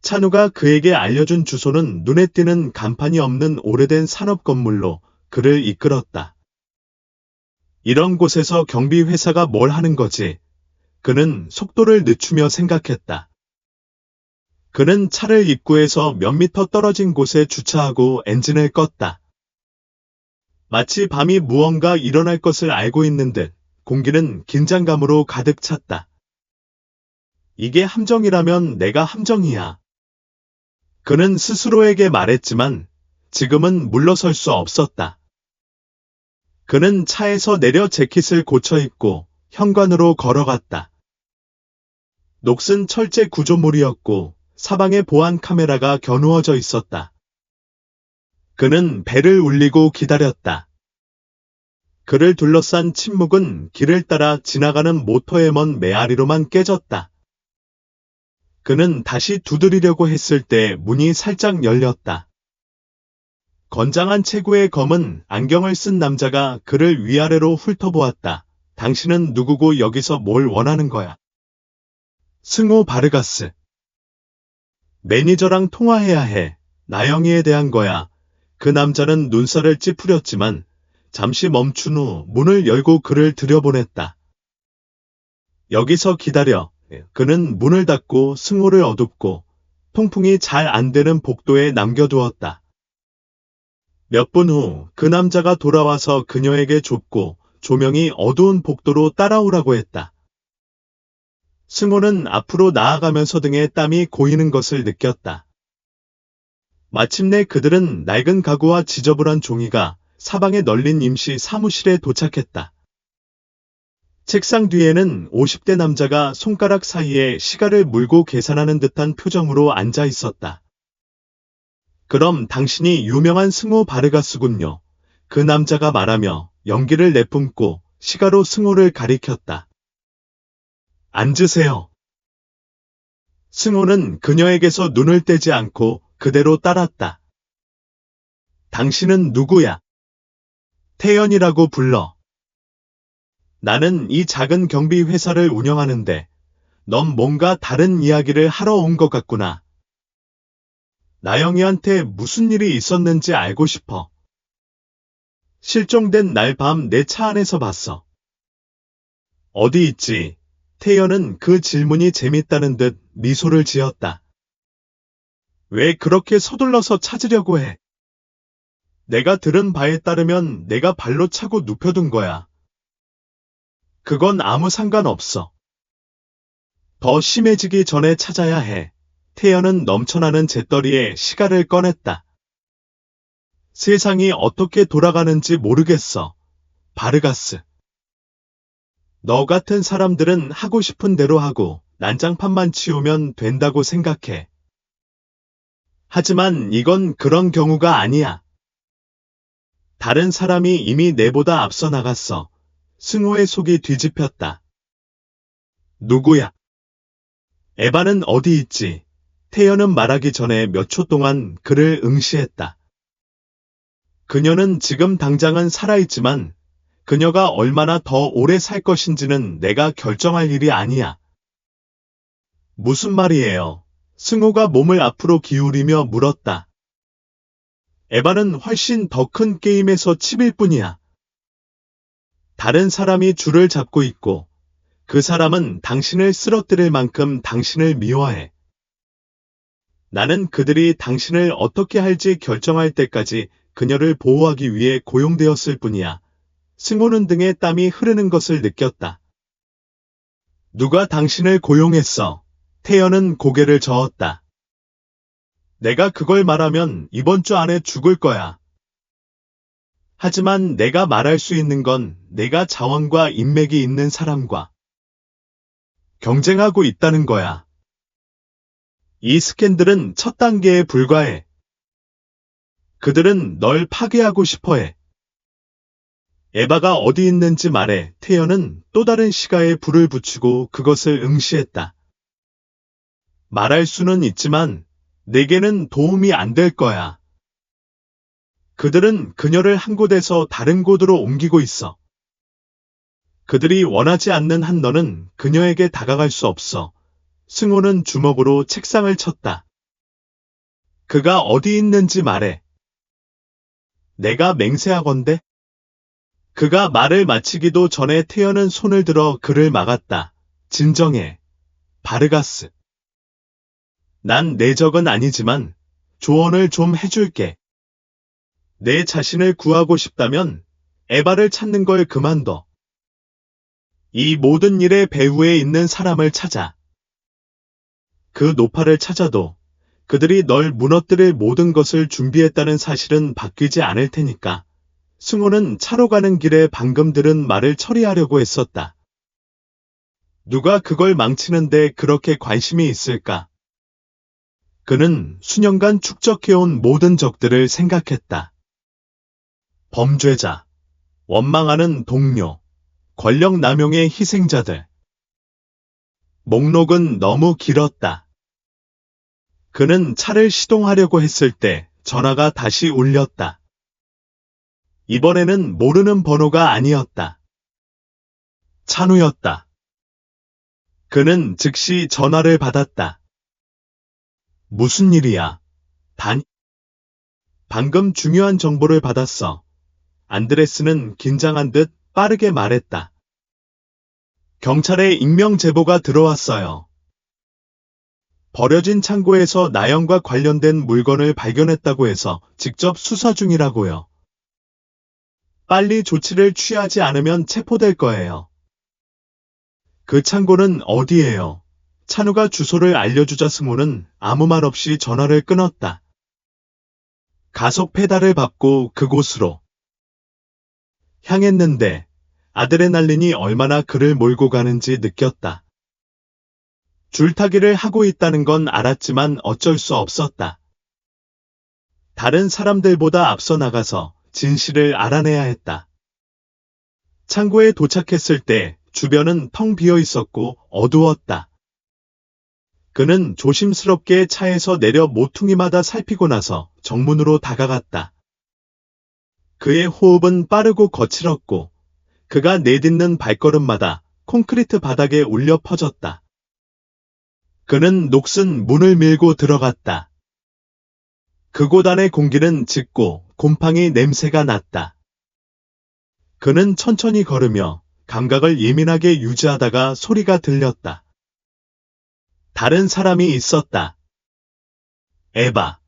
찬우가 그에게 알려준 주소는 눈에 띄는 간판이 없는 오래된 산업 건물로 그를 이끌었다. 이런 곳에서 경비 회사가 뭘 하는 거지? 그는 속도를 늦추며 생각했다. 그는 차를 입구에서 몇 미터 떨어진 곳에 주차하고 엔진을 껐다. 마치 밤이 무언가 일어날 것을 알고 있는 듯 공기는 긴장감으로 가득 찼다. 이게 함정이라면 내가 함정이야. 그는 스스로에게 말했지만 지금은 물러설 수 없었다. 그는 차에서 내려 재킷을 고쳐 입고 현관으로 걸어갔다. 녹슨 철제 구조물이었고 사방에 보안 카메라가 겨누어져 있었다. 그는 배를 울리고 기다렸다. 그를 둘러싼 침묵은 길을 따라 지나가는 모터의 먼 메아리로만 깨졌다. 그는 다시 두드리려고 했을 때 문이 살짝 열렸다. 건장한 체구의 검은 안경을 쓴 남자가 그를 위아래로 훑어보았다. 당신은 누구고 여기서 뭘 원하는 거야? 승호 바르가스. 매니저랑 통화해야 해. 나영이에 대한 거야. 그 남자는 눈살을 찌푸렸지만 잠시 멈춘 후 문을 열고 그를 들여보냈다. 여기서 기다려. 그는 문을 닫고 승호를 어둡고 통풍이 잘 안 되는 복도에 남겨두었다. 몇 분 후 그 남자가 돌아와서 그녀에게 좁고 조명이 어두운 복도로 따라오라고 했다. 승호는 앞으로 나아가면서 등에 땀이 고이는 것을 느꼈다. 마침내 그들은 낡은 가구와 지저분한 종이가 사방에 널린 임시 사무실에 도착했다. 책상 뒤에는 50대 남자가 손가락 사이에 시가를 물고 계산하는 듯한 표정으로 앉아 있었다. 그럼 당신이 유명한 승호 바르가스군요. 그 남자가 말하며 연기를 내뿜고 시가로 승호를 가리켰다. 앉으세요. 승호는 그녀에게서 눈을 떼지 않고 그대로 따랐다. 당신은 누구야? 태연이라고 불러. 나는 이 작은 경비 회사를 운영하는데 넌 뭔가 다른 이야기를 하러 온 것 같구나. 나영이한테 무슨 일이 있었는지 알고 싶어. 실종된 날 밤 내 차 안에서 봤어. 어디 있지? 태연은 그 질문이 재밌다는 듯 미소를 지었다. 왜 그렇게 서둘러서 찾으려고 해? 내가 들은 바에 따르면 내가 발로 차고 눕혀둔 거야. 그건 아무 상관없어. 더 심해지기 전에 찾아야 해. 태연은 넘쳐나는 재떨이에 시가를 꺼냈다. 세상이 어떻게 돌아가는지 모르겠어. 바르가스. 너 같은 사람들은 하고 싶은 대로 하고 난장판만 치우면 된다고 생각해. 하지만 이건 그런 경우가 아니야. 다른 사람이 이미 내보다 앞서 나갔어. 승호의 속이 뒤집혔다. 누구야? 에바는 어디 있지? 태연은 말하기 전에 몇 초 동안 그를 응시했다. 그녀는 지금 당장은 살아있지만 그녀가 얼마나 더 오래 살 것인지는 내가 결정할 일이 아니야. 무슨 말이에요? 승호가 몸을 앞으로 기울이며 물었다. 에바는 훨씬 더 큰 게임에서 치밀 뿐이야. 다른 사람이 줄을 잡고 있고 그 사람은 당신을 쓰러뜨릴 만큼 당신을 미워해. 나는 그들이 당신을 어떻게 할지 결정할 때까지 그녀를 보호하기 위해 고용되었을 뿐이야. 승호는 등에 땀이 흐르는 것을 느꼈다. 누가 당신을 고용했어? 태연은 고개를 저었다. 내가 그걸 말하면 이번 주 안에 죽을 거야. 하지만 내가 말할 수 있는 건 내가 자원과 인맥이 있는 사람과 경쟁하고 있다는 거야. 이 스캔들은 첫 단계에 불과해. 그들은 널 파괴하고 싶어해. 에바가 어디 있는지 말해. 태연은 또 다른 시가에 불을 붙이고 그것을 응시했다. 말할 수는 있지만 내게는 도움이 안 될 거야. 그들은 그녀를 한 곳에서 다른 곳으로 옮기고 있어. 그들이 원하지 않는 한 너는 그녀에게 다가갈 수 없어. 승호는 주먹으로 책상을 쳤다. 그가 어디 있는지 말해. 내가 맹세하건대? 그가 말을 마치기도 전에 태연은 손을 들어 그를 막았다. 진정해. 바르가스. 난 내 적은 아니지만 조언을 좀 해줄게. 내 자신을 구하고 싶다면 에바를 찾는 걸 그만둬. 이 모든 일의 배후에 있는 사람을 찾아. 그 노파를 찾아도 그들이 널 무너뜨릴 모든 것을 준비했다는 사실은 바뀌지 않을 테니까. 승호는 차로 가는 길에 방금 들은 말을 처리하려고 했었다. 누가 그걸 망치는데 그렇게 관심이 있을까? 그는 수년간 축적해온 모든 적들을 생각했다. 범죄자, 원망하는 동료, 권력 남용의 희생자들. 목록은 너무 길었다. 그는 차를 시동하려고 했을 때 전화가 다시 울렸다. 이번에는 모르는 번호가 아니었다. 찬우였다. 그는 즉시 전화를 받았다. 무슨 일이야? 방금 중요한 정보를 받았어. 안드레스는 긴장한 듯 빠르게 말했다. 경찰에 익명 제보가 들어왔어요. 버려진 창고에서 나영과 관련된 물건을 발견했다고 해서 직접 수사 중이라고요. 빨리 조치를 취하지 않으면 체포될 거예요. 그 창고는 어디예요? 찬우가 주소를 알려주자 승호는 아무 말 없이 전화를 끊었다. 가속 페달을 밟고 그곳으로 향했는데 아드레날린이 얼마나 그를 몰고 가는지 느꼈다. 줄타기를 하고 있다는 건 알았지만 어쩔 수 없었다. 다른 사람들보다 앞서 나가서 진실을 알아내야 했다. 창고에 도착했을 때 주변은 텅 비어 있었고 어두웠다. 그는 조심스럽게 차에서 내려 모퉁이마다 살피고 나서 정문으로 다가갔다. 그의 호흡은 빠르고 거칠었고 그가 내딛는 발걸음마다 콘크리트 바닥에 울려 퍼졌다. 그는 녹슨 문을 밀고 들어갔다. 그곳 안의 공기는 짙고 곰팡이 냄새가 났다. 그는 천천히 걸으며 감각을 예민하게 유지하다가 소리가 들렸다. 다른 사람이 있었다. 에바.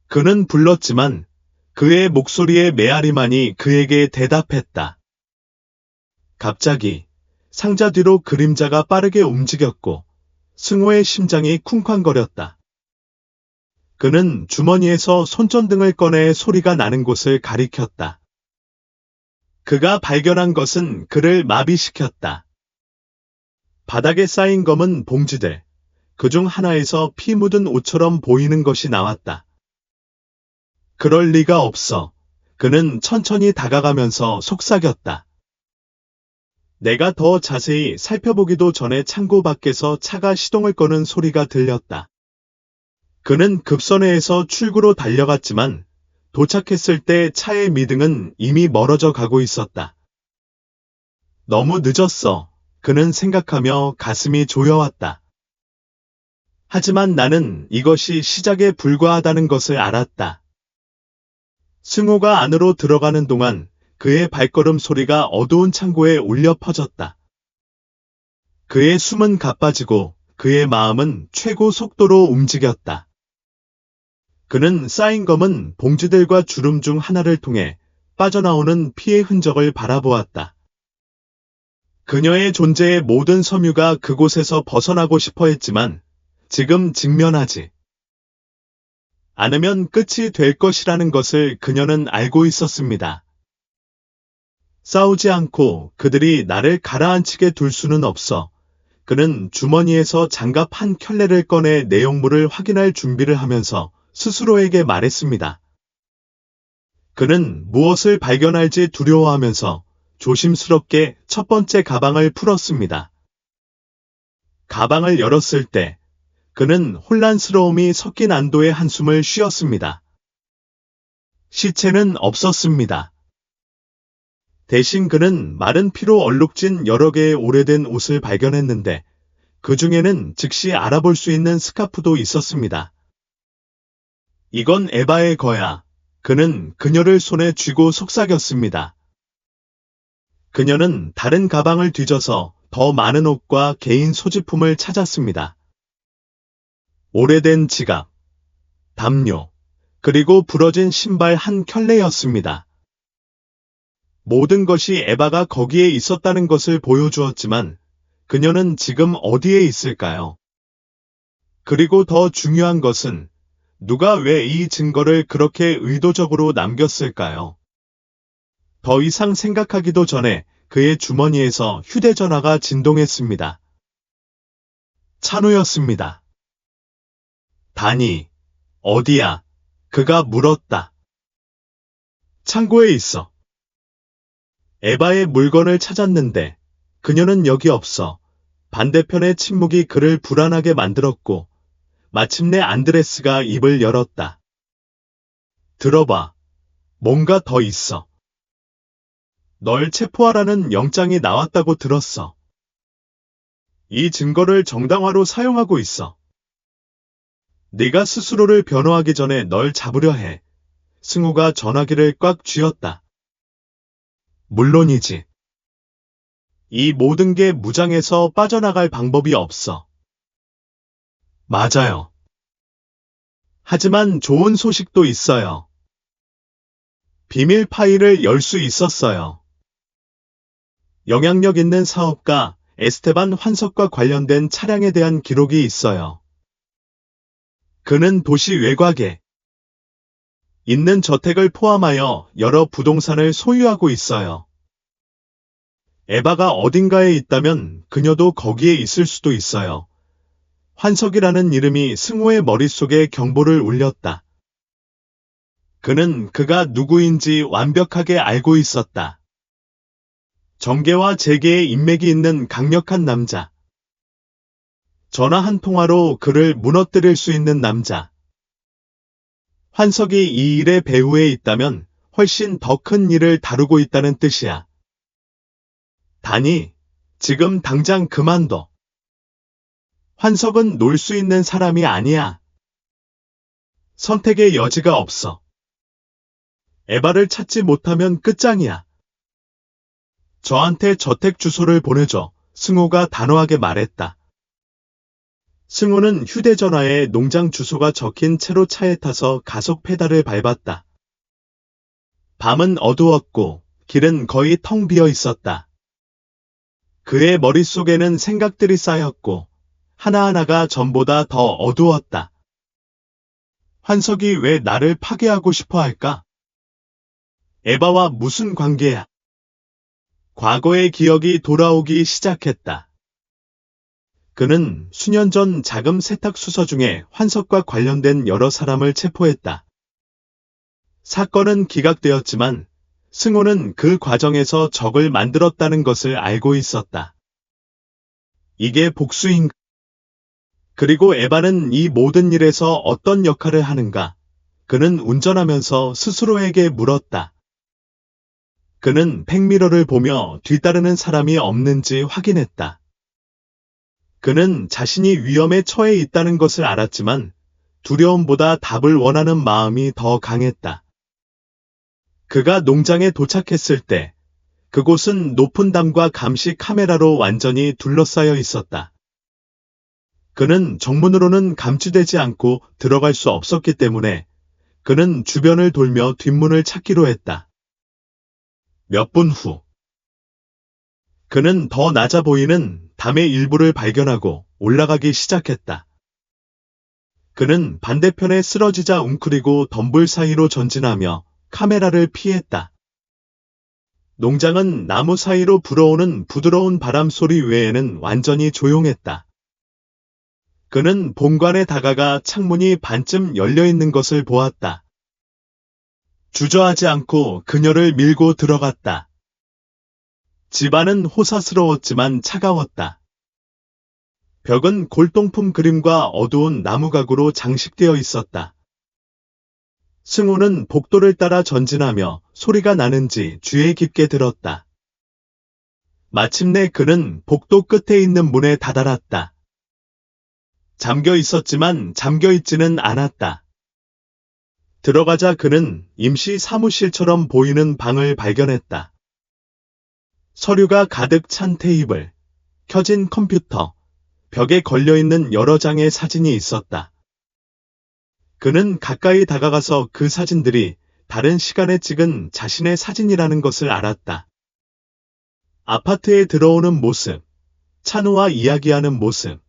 그는 불렀지만 그의 목소리의 메아리만이 그에게 대답했다. 갑자기 상자 뒤로 그림자가 빠르게 움직였고 승호의 심장이 쿵쾅거렸다. 그는 주머니에서 손전등을 꺼내 소리가 나는 곳을 가리켰다. 그가 발견한 것은 그를 마비시켰다. 바닥에 쌓인 검은 봉지들, 그중 하나에서 피 묻은 옷처럼 보이는 것이 나왔다. 그럴 리가 없어. 그는 천천히 다가가면서 속삭였다. 내가 더 자세히 살펴보기도 전에 창고 밖에서 차가 시동을 거는 소리가 들렸다. 그는 급선회에서 출구로 달려갔지만 도착했을 때 차의 미등은 이미 멀어져 가고 있었다. 너무 늦었어. 그는 생각하며 가슴이 조여왔다. 하지만 나는 이것이 시작에 불과하다는 것을 알았다. 승호가 안으로 들어가는 동안 그의 발걸음 소리가 어두운 창고에 울려 퍼졌다. 그의 숨은 가빠지고 그의 마음은 최고 속도로 움직였다. 그는 쌓인 검은 봉지들과 주름 중 하나를 통해 빠져나오는 피의 흔적을 바라보았다. 그녀의 존재의 모든 섬유가 그곳에서 벗어나고 싶어 했지만 지금 직면하지 않으면 끝이 될 것이라는 것을 그녀는 알고 있었습니다. 싸우지 않고 그들이 나를 가라앉히게 둘 수는 없어. 그는 주머니에서 장갑 한 켤레를 꺼내 내용물을 확인할 준비를 하면서 스스로에게 말했습니다. 그는 무엇을 발견할지 두려워하면서 조심스럽게 첫 번째 가방을 풀었습니다. 가방을 열었을 때 그는 혼란스러움이 섞인 안도의 한숨을 쉬었습니다. 시체는 없었습니다. 대신 그는 마른 피로 얼룩진 여러 개의 오래된 옷을 발견했는데 그 중에는 즉시 알아볼 수 있는 스카프도 있었습니다. 이건 에바의 거야. 그는 그녀를 손에 쥐고 속삭였습니다. 그녀는 다른 가방을 뒤져서 더 많은 옷과 개인 소지품을 찾았습니다. 오래된 지갑, 담요, 그리고 부러진 신발 한 켤레였습니다. 모든 것이 에바가 거기에 있었다는 것을 보여주었지만 그녀는 지금 어디에 있을까요? 그리고 더 중요한 것은 누가 왜 이 증거를 그렇게 의도적으로 남겼을까요? 더 이상 생각하기도 전에 그의 주머니에서 휴대전화가 진동했습니다. 찬우였습니다. 다니, 어디야? 그가 물었다. 창고에 있어. 에바의 물건을 찾았는데 그녀는 여기 없어. 반대편의 침묵이 그를 불안하게 만들었고 마침내 안드레스가 입을 열었다. 들어봐. 뭔가 더 있어. 널 체포하라는 영장이 나왔다고 들었어. 이 증거를 정당화로 사용하고 있어. 네가 스스로를 변호하기 전에 널 잡으려 해. 승우가 전화기를 꽉 쥐었다. 물론이지. 이 모든 게 무장해서 빠져나갈 방법이 없어. 맞아요. 하지만 좋은 소식도 있어요. 비밀 파일을 열 수 있었어요. 영향력 있는 사업가 에스테반 환석과 관련된 차량에 대한 기록이 있어요. 그는 도시 외곽에 있는 저택을 포함하여 여러 부동산을 소유하고 있어요. 에바가 어딘가에 있다면 그녀도 거기에 있을 수도 있어요. 환석이라는 이름이 승호의 머릿속에 경보를 울렸다. 그는 그가 누구인지 완벽하게 알고 있었다. 정계와 재계에 인맥이 있는 강력한 남자. 전화 한 통화로 그를 무너뜨릴 수 있는 남자. 환석이 이 일의 배후에 있다면 훨씬 더 큰 일을 다루고 있다는 뜻이야. 다니, 지금 당장 그만둬. 환석은 놀 수 있는 사람이 아니야. 선택의 여지가 없어. 에바를 찾지 못하면 끝장이야. 저한테 저택 주소를 보내줘, 승호가 단호하게 말했다. 승호는 휴대전화에 농장 주소가 적힌 채로 차에 타서 가속 페달을 밟았다. 밤은 어두웠고 길은 거의 텅 비어 있었다. 그의 머릿속에는 생각들이 쌓였고 하나하나가 전보다 더 어두웠다. 환석이 왜 나를 파괴하고 싶어 할까? 에바와 무슨 관계야? 과거의 기억이 돌아오기 시작했다. 그는 수년 전 자금 세탁 수서 중에 환석과 관련된 여러 사람을 체포했다. 사건은 기각되었지만 승호는 그 과정에서 적을 만들었다는 것을 알고 있었다. 이게 복수인가? 그리고 에바는 이 모든 일에서 어떤 역할을 하는가? 그는 운전하면서 스스로에게 물었다. 그는 백미러를 보며 뒤따르는 사람이 없는지 확인했다. 그는 자신이 위험에 처해 있다는 것을 알았지만 두려움보다 답을 원하는 마음이 더 강했다. 그가 농장에 도착했을 때 그곳은 높은 담과 감시 카메라로 완전히 둘러싸여 있었다. 그는 정문으로는 감지되지 않고 들어갈 수 없었기 때문에 그는 주변을 돌며 뒷문을 찾기로 했다. 몇 분 후, 그는 더 낮아 보이는 담의 일부를 발견하고 올라가기 시작했다. 그는 반대편에 쓰러지자 웅크리고 덤불 사이로 전진하며 카메라를 피했다. 농장은 나무 사이로 불어오는 부드러운 바람 소리 외에는 완전히 조용했다. 그는 본관에 다가가 창문이 반쯤 열려 있는 것을 보았다. 주저하지 않고 그녀를 밀고 들어갔다. 집안은 호사스러웠지만 차가웠다. 벽은 골동품 그림과 어두운 나무 가구로 장식되어 있었다. 승호는 복도를 따라 전진하며 소리가 나는지 귀에 깊게 들었다. 마침내 그는 복도 끝에 있는 문에 다다랐다. 잠겨 있었지만 잠겨 있지는 않았다. 들어가자 그는 임시 사무실처럼 보이는 방을 발견했다. 서류가 가득 찬 테이블, 켜진 컴퓨터, 벽에 걸려있는 여러 장의 사진이 있었다. 그는 가까이 다가가서 그 사진들이 다른 시간에 찍은 자신의 사진이라는 것을 알았다. 아파트에 들어오는 모습, 찬우와 이야기하는 모습,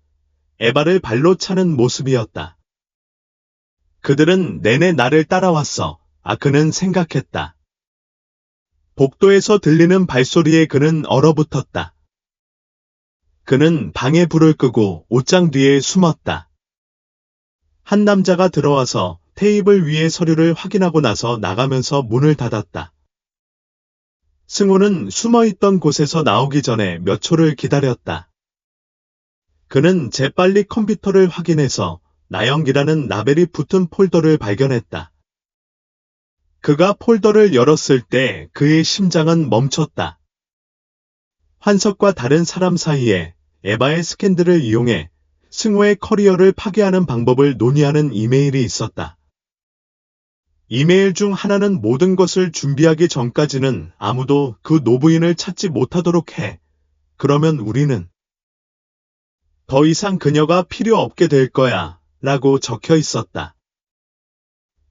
에바를 발로 차는 모습이었다. 그들은 내내 나를 따라왔어. 그는 생각했다. 복도에서 들리는 발소리에 그는 얼어붙었다. 그는 방에 불을 끄고 옷장 뒤에 숨었다. 한 남자가 들어와서 테이블 위의 서류를 확인하고 나서 나가면서 문을 닫았다. 승호는 숨어있던 곳에서 나오기 전에 몇 초를 기다렸다. 그는 재빨리 컴퓨터를 확인해서 나영기라는 라벨이 붙은 폴더를 발견했다. 그가 폴더를 열었을 때 그의 심장은 멈췄다. 환석과 다른 사람 사이에 에바의 스캔들을 이용해 승호의 커리어를 파괴하는 방법을 논의하는 이메일이 있었다. 이메일 중 하나는 모든 것을 준비하기 전까지는 아무도 그 노부인을 찾지 못하도록 해. 그러면 우리는 더 이상 그녀가 필요 없게 될 거야. 라고 적혀 있었다.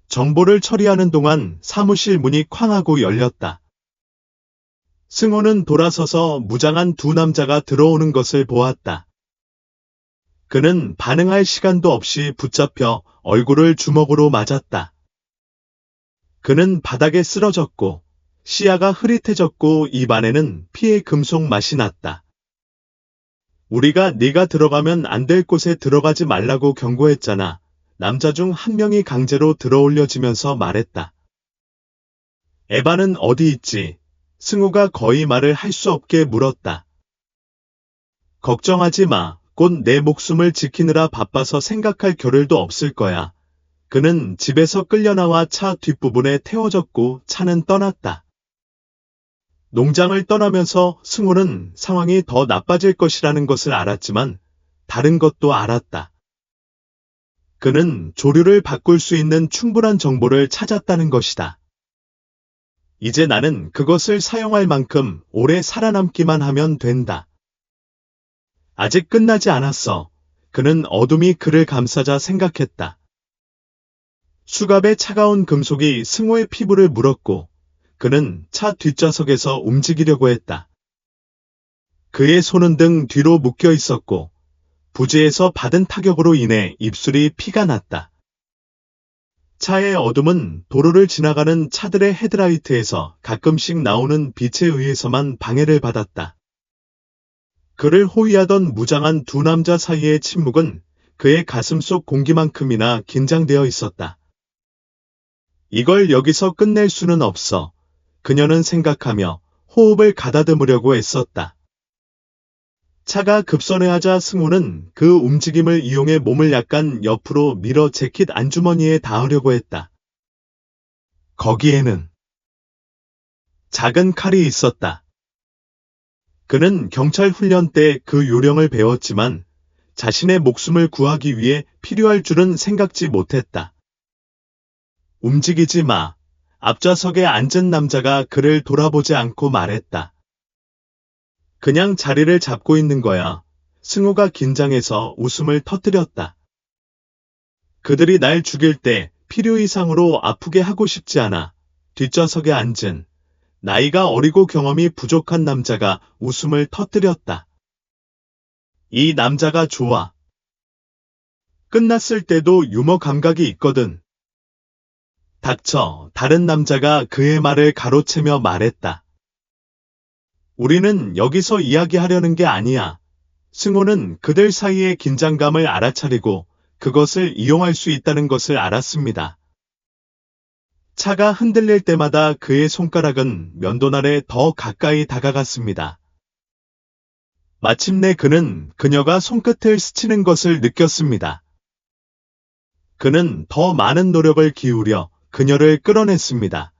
정보를 처리하는 동안 사무실 문이 쾅 하고 열렸다. 승호는 돌아서서 무장한 두 남자가 들어오는 것을 보았다. 그는 반응할 시간도 없이 붙잡혀 얼굴을 주먹으로 맞았다. 그는 바닥에 쓰러졌고 시야가 흐릿해졌고 입안에는 피의 금속 맛이 났다. 우리가 네가 들어가면 안 될 곳에 들어가지 말라고 경고했잖아. 남자 중 한 명이 강제로 들어올려지면서 말했다. 에바는 어디 있지? 승우가 거의 말을 할 수 없게 물었다. 걱정하지 마. 곧 내 목숨을 지키느라 바빠서 생각할 겨를도 없을 거야. 그는 집에서 끌려나와 차 뒷부분에 태워졌고 차는 떠났다. 농장을 떠나면서 승우는 상황이 더 나빠질 것이라는 것을 알았지만 다른 것도 알았다. 그는 조류를 바꿀 수 있는 충분한 정보를 찾았다는 것이다. 이제 나는 그것을 사용할 만큼 오래 살아남기만 하면 된다. 아직 끝나지 않았어. 그는 어둠이 그를 감싸자 생각했다. 수갑의 차가운 금속이 승호의 피부를 물었고 그는 차 뒷좌석에서 움직이려고 했다. 그의 손은 등 뒤로 묶여 있었고 부지에서 받은 타격으로 인해 입술이 피가 났다. 차의 어둠은 도로를 지나가는 차들의 헤드라이트에서 가끔씩 나오는 빛에 의해서만 방해를 받았다. 그를 호위하던 무장한 두 남자 사이의 침묵은 그의 가슴속 공기만큼이나 긴장되어 있었다. 이걸 여기서 끝낼 수는 없어. 그녀는 생각하며 호흡을 가다듬으려고 애썼다. 차가 급선회하자 승우는 그 움직임을 이용해 몸을 약간 옆으로 밀어 재킷 안주머니에 닿으려고 했다. 거기에는 작은 칼이 있었다. 그는 경찰 훈련 때 그 요령을 배웠지만 자신의 목숨을 구하기 위해 필요할 줄은 생각지 못했다. 움직이지 마. 앞좌석에 앉은 남자가 그를 돌아보지 않고 말했다. 그냥 자리를 잡고 있는 거야. 승우가 긴장해서 웃음을 터뜨렸다. 그들이 날 죽일 때 필요 이상으로 아프게 하고 싶지 않아. 뒷좌석에 앉은 나이가 어리고 경험이 부족한 남자가 웃음을 터뜨렸다. 이 남자가 좋아. 끝났을 때도 유머 감각이 있거든. 닥쳐. 다른 남자가 그의 말을 가로채며 말했다. 우리는 여기서 이야기하려는 게 아니야. 승호는 그들 사이의 긴장감을 알아차리고 그것을 이용할 수 있다는 것을 알았습니다. 차가 흔들릴 때마다 그의 손가락은 면도날에 더 가까이 다가갔습니다. 마침내 그는 그녀가 손끝을 스치는 것을 느꼈습니다. 그는 더 많은 노력을 기울여 그녀를 끌어냈습니다.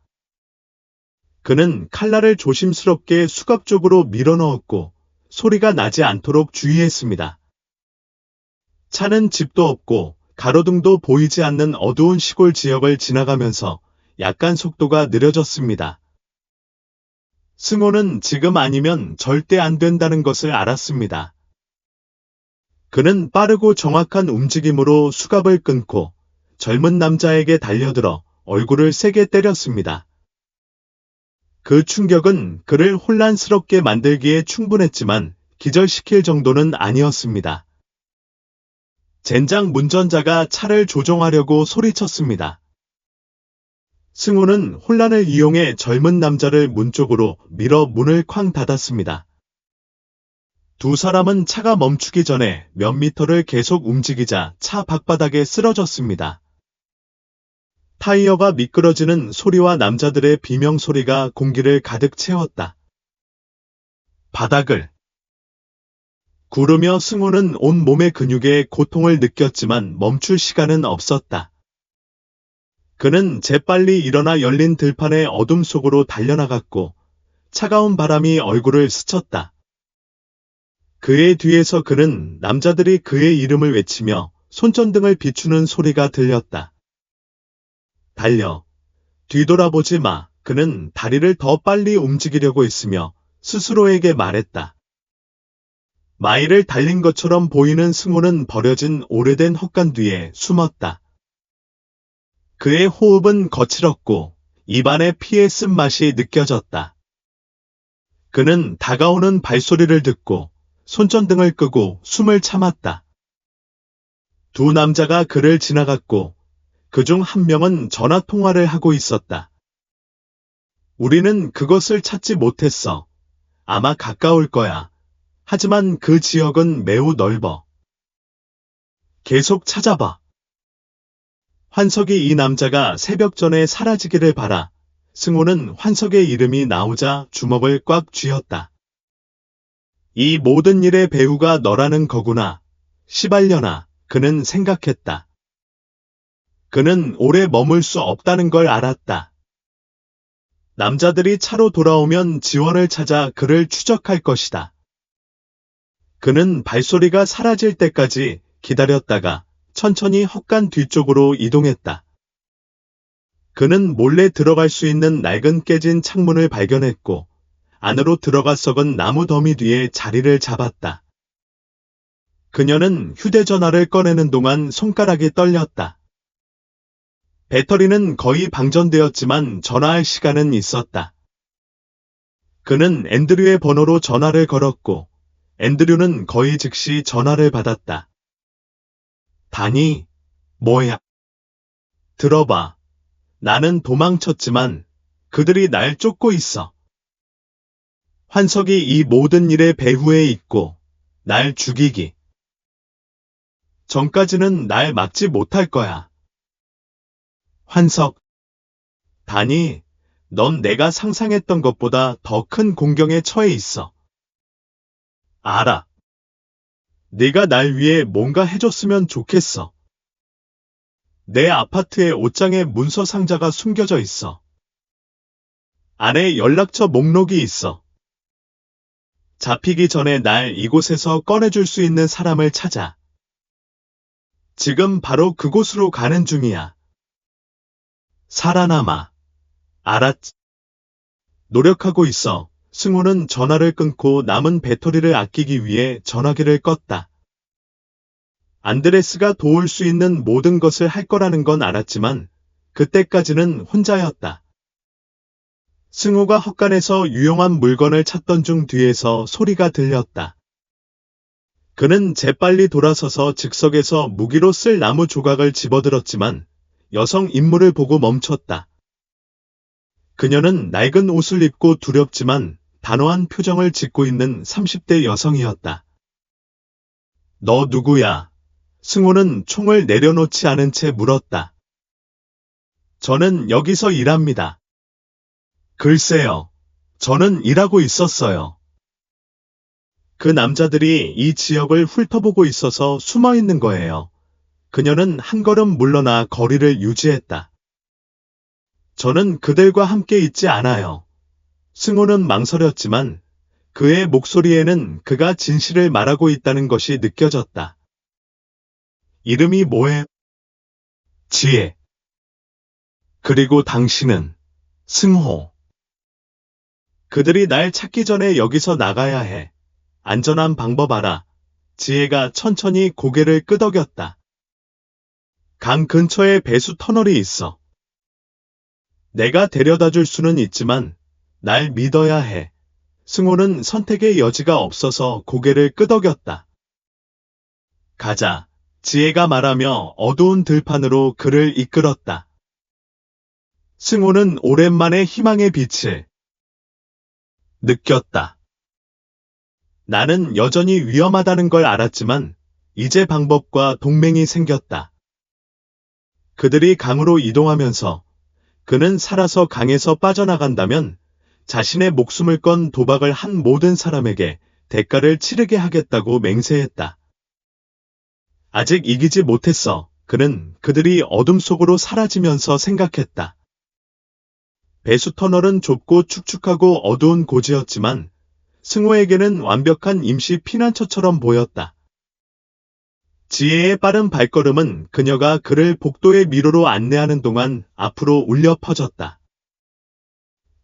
그는 칼날을 조심스럽게 수갑 쪽으로 밀어넣었고 소리가 나지 않도록 주의했습니다. 차는 집도 없고 가로등도 보이지 않는 어두운 시골 지역을 지나가면서 약간 속도가 느려졌습니다. 승호는 지금 아니면 절대 안 된다는 것을 알았습니다. 그는 빠르고 정확한 움직임으로 수갑을 끊고 젊은 남자에게 달려들어 얼굴을 세게 때렸습니다. 그 충격은 그를 혼란스럽게 만들기에 충분했지만 기절시킬 정도는 아니었습니다. 젠장 운전자가 차를 조종하려고 소리쳤습니다. 승우는 혼란을 이용해 젊은 남자를 문 쪽으로 밀어 문을 쾅 닫았습니다. 두 사람은 차가 멈추기 전에 몇 미터를 계속 움직이자 차 밖바닥에 쓰러졌습니다. 타이어가 미끄러지는 소리와 남자들의 비명소리가 공기를 가득 채웠다. 바닥을 구르며 승우는 온 몸의 근육에 고통을 느꼈지만 멈출 시간은 없었다. 그는 재빨리 일어나 열린 들판의 어둠 속으로 달려나갔고 차가운 바람이 얼굴을 스쳤다. 그의 뒤에서 그는 남자들이 그의 이름을 외치며 손전등을 비추는 소리가 들렸다. 달려. 뒤돌아보지 마. 그는 다리를 더 빨리 움직이려고 했으며 스스로에게 말했다. 마일을 달린 것처럼 보이는 승호는 버려진 오래된 헛간 뒤에 숨었다. 그의 호흡은 거칠었고 입안에 피의 쓴맛이 느껴졌다. 그는 다가오는 발소리를 듣고 손전등을 끄고 숨을 참았다. 두 남자가 그를 지나갔고 그중 한 명은 전화 통화를 하고 있었다. 우리는 그것을 찾지 못했어. 아마 가까울 거야. 하지만 그 지역은 매우 넓어. 계속 찾아봐. 환석이 이 남자가 새벽 전에 사라지기를 바라 승호는 환석의 이름이 나오자 주먹을 꽉 쥐었다. 이 모든 일의 배우가 너라는 거구나. 시발려나, 그는 생각했다. 그는 오래 머물 수 없다는 걸 알았다. 남자들이 차로 돌아오면 지원을 찾아 그를 추적할 것이다. 그는 발소리가 사라질 때까지 기다렸다가 천천히 헛간 뒤쪽으로 이동했다. 그는 몰래 들어갈 수 있는 낡은 깨진 창문을 발견했고 안으로 들어가 썩은 나무 더미 뒤에 자리를 잡았다. 그녀는 휴대전화를 꺼내는 동안 손가락이 떨렸다. 배터리는 거의 방전되었지만 전화할 시간은 있었다. 그는 앤드류의 번호로 전화를 걸었고 앤드류는 거의 즉시 전화를 받았다. 다니, 뭐야? 들어봐. 나는 도망쳤지만 그들이 날 쫓고 있어. 환석이 이 모든 일의 배후에 있고 날 죽이기 전까지는 날 막지 못할 거야. 환석, 다니, 넌 내가 상상했던 것보다 더 큰 공경에 처해 있어. 알아. 네가 날 위해 뭔가 해줬으면 좋겠어. 내 아파트의 옷장에 문서 상자가 숨겨져 있어. 안에 연락처 목록이 있어. 잡히기 전에 날 이곳에서 꺼내줄 수 있는 사람을 찾아. 지금 바로 그곳으로 가는 중이야. 살아남아. 알았지? 노력하고 있어. 승호는 전화를 끊고 남은 배터리를 아끼기 위해 전화기를 껐다. 안드레스가 도울 수 있는 모든 것을 할 거라는 건 알았지만 그때까지는 혼자였다. 승호가 헛간에서 유용한 물건을 찾던 중 뒤에서 소리가 들렸다. 그는 재빨리 돌아서서 즉석에서 무기로 쓸 나무 조각을 집어들었지만 여성 인물을 보고 멈췄다. 그녀는 낡은 옷을 입고 두렵지만 단호한 표정을 짓고 있는 30대 여성이었다. 너 누구야? 승호는 총을 내려놓지 않은 채 물었다. 저는 여기서 일합니다. 글쎄요. 저는 일하고 있었어요. 그 남자들이 이 지역을 훑어보고 있어서 숨어 있는 거예요. 그녀는 한 걸음 물러나 거리를 유지했다. 저는 그들과 함께 있지 않아요. 승호는 망설였지만 그의 목소리에는 그가 진실을 말하고 있다는 것이 느껴졌다. 이름이 뭐해? 지혜. 그리고 당신은? 승호. 그들이 날 찾기 전에 여기서 나가야 해. 안전한 방법 알아. 지혜가 천천히 고개를 끄덕였다. 강 근처에 배수 터널이 있어. 내가 데려다 줄 수는 있지만 날 믿어야 해. 승호는 선택의 여지가 없어서 고개를 끄덕였다. 가자. 지혜가 말하며 어두운 들판으로 그를 이끌었다. 승호는 오랜만에 희망의 빛을 느꼈다. 나는 여전히 위험하다는 걸 알았지만 이제 방법과 동맹이 생겼다. 그들이 강으로 이동하면서 그는 살아서 강에서 빠져나간다면 자신의 목숨을 건 도박을 한 모든 사람에게 대가를 치르게 하겠다고 맹세했다. 아직 이기지 못했어. 그는 그들이 어둠 속으로 사라지면서 생각했다. 배수 터널은 좁고 축축하고 어두운 고지였지만 승호에게는 완벽한 임시 피난처처럼 보였다. 지혜의 빠른 발걸음은 그녀가 그를 복도의 미로로 안내하는 동안 앞으로 울려 퍼졌다.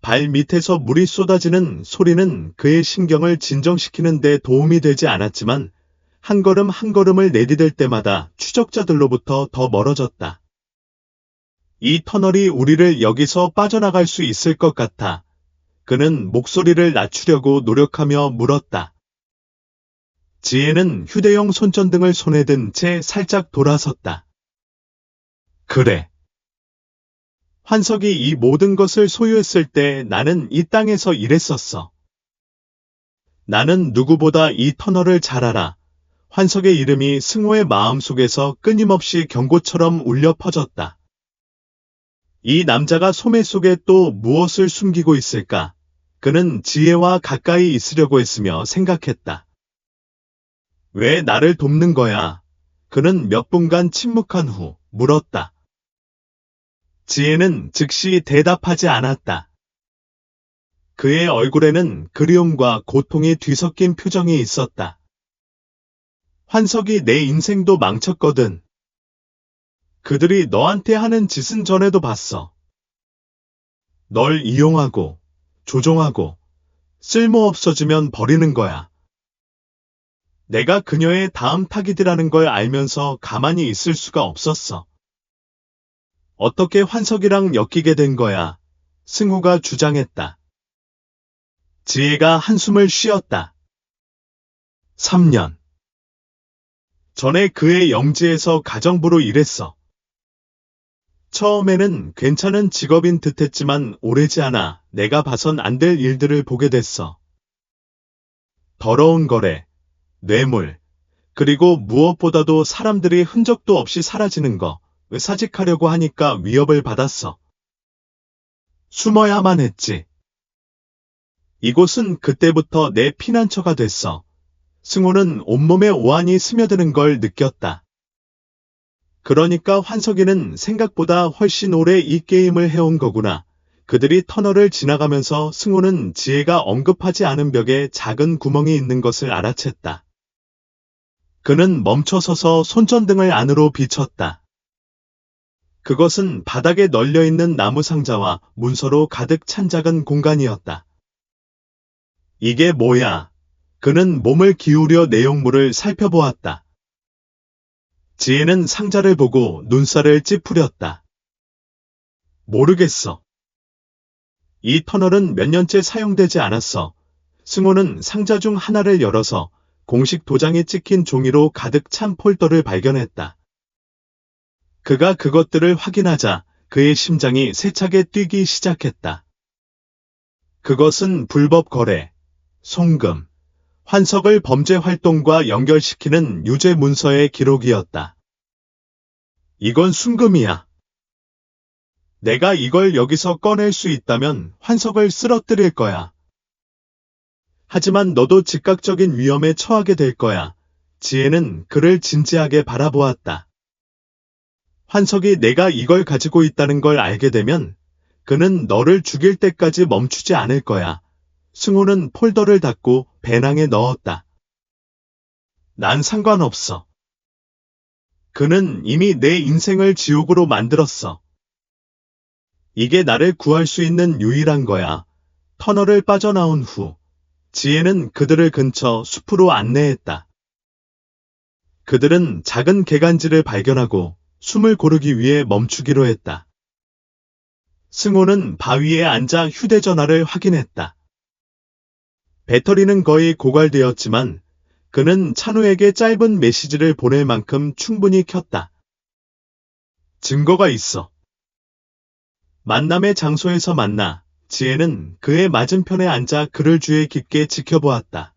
발 밑에서 물이 쏟아지는 소리는 그의 신경을 진정시키는 데 도움이 되지 않았지만 한 걸음 한 걸음을 내디딜 때마다 추적자들로부터 더 멀어졌다. 이 터널이 우리를 여기서 빠져나갈 수 있을 것 같아. 그는 목소리를 낮추려고 노력하며 물었다. 지혜는 휴대용 손전등을 손에 든 채 살짝 돌아섰다. 그래. 환석이 이 모든 것을 소유했을 때 나는 이 땅에서 일했었어. 나는 누구보다 이 터널을 잘 알아. 환석의 이름이 승호의 마음속에서 끊임없이 경고처럼 울려 퍼졌다. 이 남자가 소매 속에 또 무엇을 숨기고 있을까? 그는 지혜와 가까이 있으려고 했으며 생각했다. 왜 나를 돕는 거야? 그는 몇 분간 침묵한 후 물었다. 지혜는 즉시 대답하지 않았다. 그의 얼굴에는 그리움과 고통이 뒤섞인 표정이 있었다. 환석이 내 인생도 망쳤거든. 그들이 너한테 하는 짓은 전에도 봤어. 널 이용하고, 조종하고, 쓸모없어지면 버리는 거야. 내가 그녀의 다음 타깃이라는 걸 알면서 가만히 있을 수가 없었어. 어떻게 환석이랑 엮이게 된 거야? 승우가 주장했다. 지혜가 한숨을 쉬었다. 3년. 전에 그의 영지에서 가정부로 일했어. 처음에는 괜찮은 직업인 듯했지만 오래지 않아 내가 봐선 안 될 일들을 보게 됐어. 더러운 거래, 뇌물, 그리고 무엇보다도 사람들이 흔적도 없이 사라지는 거, 사직하려고 하니까 위협을 받았어. 숨어야만 했지. 이곳은 그때부터 내 피난처가 됐어. 승호는 온몸에 오한이 스며드는 걸 느꼈다. 그러니까 환석이는 생각보다 훨씬 오래 이 게임을 해온 거구나. 그들이 터널을 지나가면서 승호는 지혜가 언급하지 않은 벽에 작은 구멍이 있는 것을 알아챘다. 그는 멈춰서서 손전등을 안으로 비췄다. 그것은 바닥에 널려있는 나무 상자와 문서로 가득 찬 작은 공간이었다. 이게 뭐야? 그는 몸을 기울여 내용물을 살펴보았다. 지혜는 상자를 보고 눈살을 찌푸렸다. 모르겠어. 이 터널은 몇 년째 사용되지 않았어. 승호는 상자 중 하나를 열어서 공식 도장이 찍힌 종이로 가득 찬 폴더를 발견했다. 그가 그것들을 확인하자 그의 심장이 세차게 뛰기 시작했다. 그것은 불법 거래, 송금, 환석을 범죄 활동과 연결시키는 유죄 문서의 기록이었다. 이건 순금이야. 내가 이걸 여기서 꺼낼 수 있다면 환석을 쓰러뜨릴 거야. 하지만 너도 즉각적인 위험에 처하게 될 거야. 지혜는 그를 진지하게 바라보았다. 환석이 내가 이걸 가지고 있다는 걸 알게 되면 그는 너를 죽일 때까지 멈추지 않을 거야. 승호는 폴더를 닫고 배낭에 넣었다. 난 상관없어. 그는 이미 내 인생을 지옥으로 만들었어. 이게 나를 구할 수 있는 유일한 거야. 터널을 빠져나온 후 지혜는 그들을 근처 숲으로 안내했다. 그들은 작은 개간지를 발견하고 숨을 고르기 위해 멈추기로 했다. 승호는 바위에 앉아 휴대전화를 확인했다. 배터리는 거의 고갈되었지만 그는 찬우에게 짧은 메시지를 보낼 만큼 충분히 켰다. 증거가 있어. 만남의 장소에서 만나. 지혜는 그의 맞은편에 앉아 그를 주의 깊게 지켜보았다.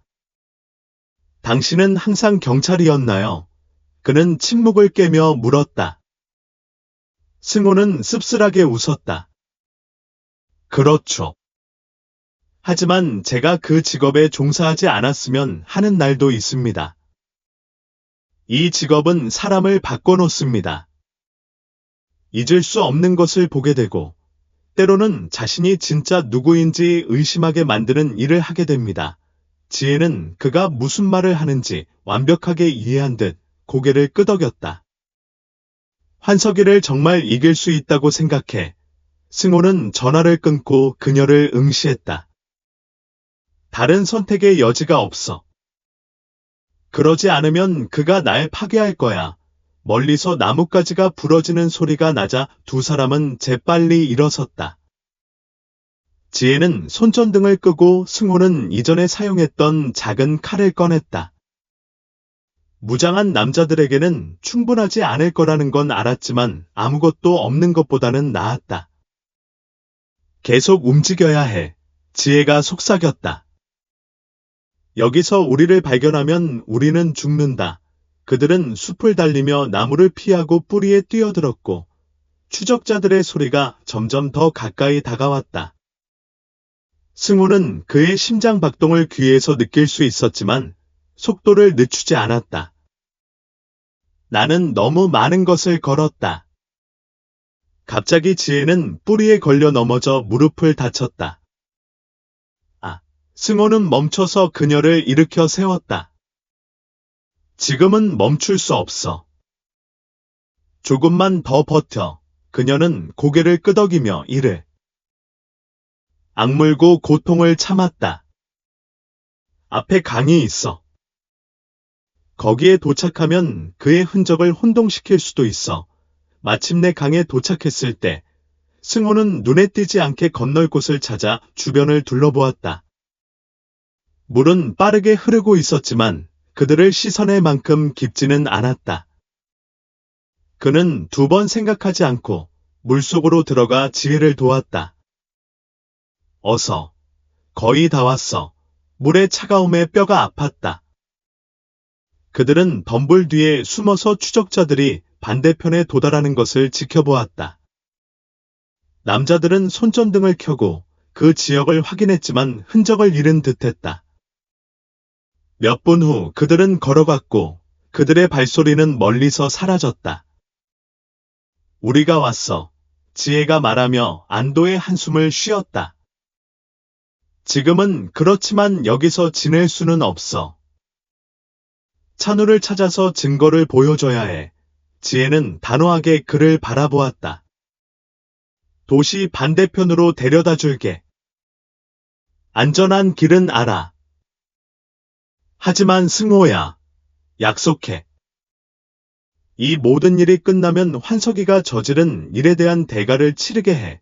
당신은 항상 경찰이었나요? 그는 침묵을 깨며 물었다. 승호는 씁쓸하게 웃었다. 그렇죠. 하지만 제가 그 직업에 종사하지 않았으면 하는 날도 있습니다. 이 직업은 사람을 바꿔놓습니다. 잊을 수 없는 것을 보게 되고, 때로는 자신이 진짜 누구인지 의심하게 만드는 일을 하게 됩니다. 지혜는 그가 무슨 말을 하는지 완벽하게 이해한 듯 고개를 끄덕였다. 환석이를 정말 이길 수 있다고 생각해 승호는 전화를 끊고 그녀를 응시했다. 다른 선택의 여지가 없어. 그러지 않으면 그가 날 파괴할 거야. 멀리서 나뭇가지가 부러지는 소리가 나자 두 사람은 재빨리 일어섰다. 지혜는 손전등을 끄고 승호는 이전에 사용했던 작은 칼을 꺼냈다. 무장한 남자들에게는 충분하지 않을 거라는 건 알았지만 아무것도 없는 것보다는 나았다. 계속 움직여야 해. 지혜가 속삭였다. 여기서 우리를 발견하면 우리는 죽는다. 그들은 숲을 달리며 나무를 피하고 뿌리에 뛰어들었고 추적자들의 소리가 점점 더 가까이 다가왔다. 승호는 그의 심장 박동을 귀에서 느낄 수 있었지만 속도를 늦추지 않았다. 나는 너무 많은 것을 걸었다. 갑자기 지혜는 뿌리에 걸려 넘어져 무릎을 다쳤다. 승호는 멈춰서 그녀를 일으켜 세웠다. 지금은 멈출 수 없어. 조금만 더 버텨. 그녀는 고개를 끄덕이며 이를 악물고 고통을 참았다. 앞에 강이 있어. 거기에 도착하면 그의 흔적을 혼동시킬 수도 있어. 마침내 강에 도착했을 때 승호는 눈에 띄지 않게 건널 곳을 찾아 주변을 둘러보았다. 물은 빠르게 흐르고 있었지만 그들을 시선할 만큼 깊지는 않았다. 그는 두 번 생각하지 않고 물속으로 들어가 지혜를 도왔다. 어서. 거의 다 왔어. 물의 차가움에 뼈가 아팠다. 그들은 덤불 뒤에 숨어서 추적자들이 반대편에 도달하는 것을 지켜보았다. 남자들은 손전등을 켜고 그 지역을 확인했지만 흔적을 잃은 듯했다. 몇 분 후 그들은 걸어갔고 그들의 발소리는 멀리서 사라졌다. 우리가 왔어. 지혜가 말하며 안도의 한숨을 쉬었다. 지금은 그렇지만 여기서 지낼 수는 없어. 찬우를 찾아서 증거를 보여줘야 해. 지혜는 단호하게 그를 바라보았다. 도시 반대편으로 데려다 줄게. 안전한 길은 알아. 하지만 승호야, 약속해. 이 모든 일이 끝나면 환석이가 저지른 일에 대한 대가를 치르게 해.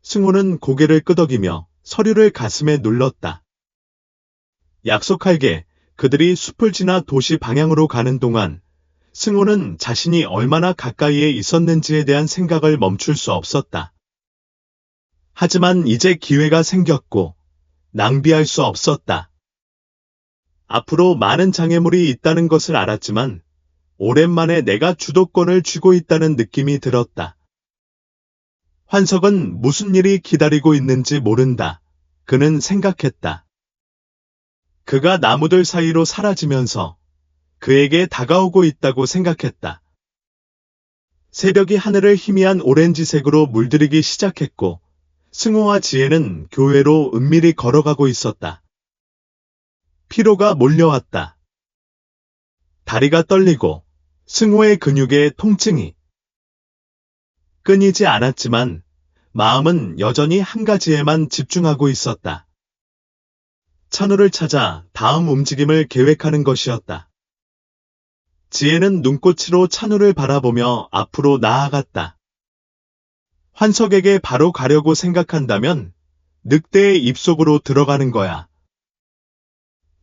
승호는 고개를 끄덕이며 서류를 가슴에 눌렀다. 약속할게. 그들이 숲을 지나 도시 방향으로 가는 동안 승호는 자신이 얼마나 가까이에 있었는지에 대한 생각을 멈출 수 없었다. 하지만 이제 기회가 생겼고 낭비할 수 없었다. 앞으로 많은 장애물이 있다는 것을 알았지만 오랜만에 내가 주도권을 쥐고 있다는 느낌이 들었다. 환석은 무슨 일이 기다리고 있는지 모른다. 그는 생각했다. 그가 나무들 사이로 사라지면서 그에게 다가오고 있다고 생각했다. 새벽이 하늘을 희미한 오렌지색으로 물들이기 시작했고 승호와 지혜는 교회로 은밀히 걸어가고 있었다. 피로가 몰려왔다. 다리가 떨리고 승호의 근육에 통증이 끊이지 않았지만 마음은 여전히 한 가지에만 집중하고 있었다. 찬우를 찾아 다음 움직임을 계획하는 것이었다. 지혜는 눈꽃으로 찬우를 바라보며 앞으로 나아갔다. 환석에게 바로 가려고 생각한다면 늑대의 입속으로 들어가는 거야.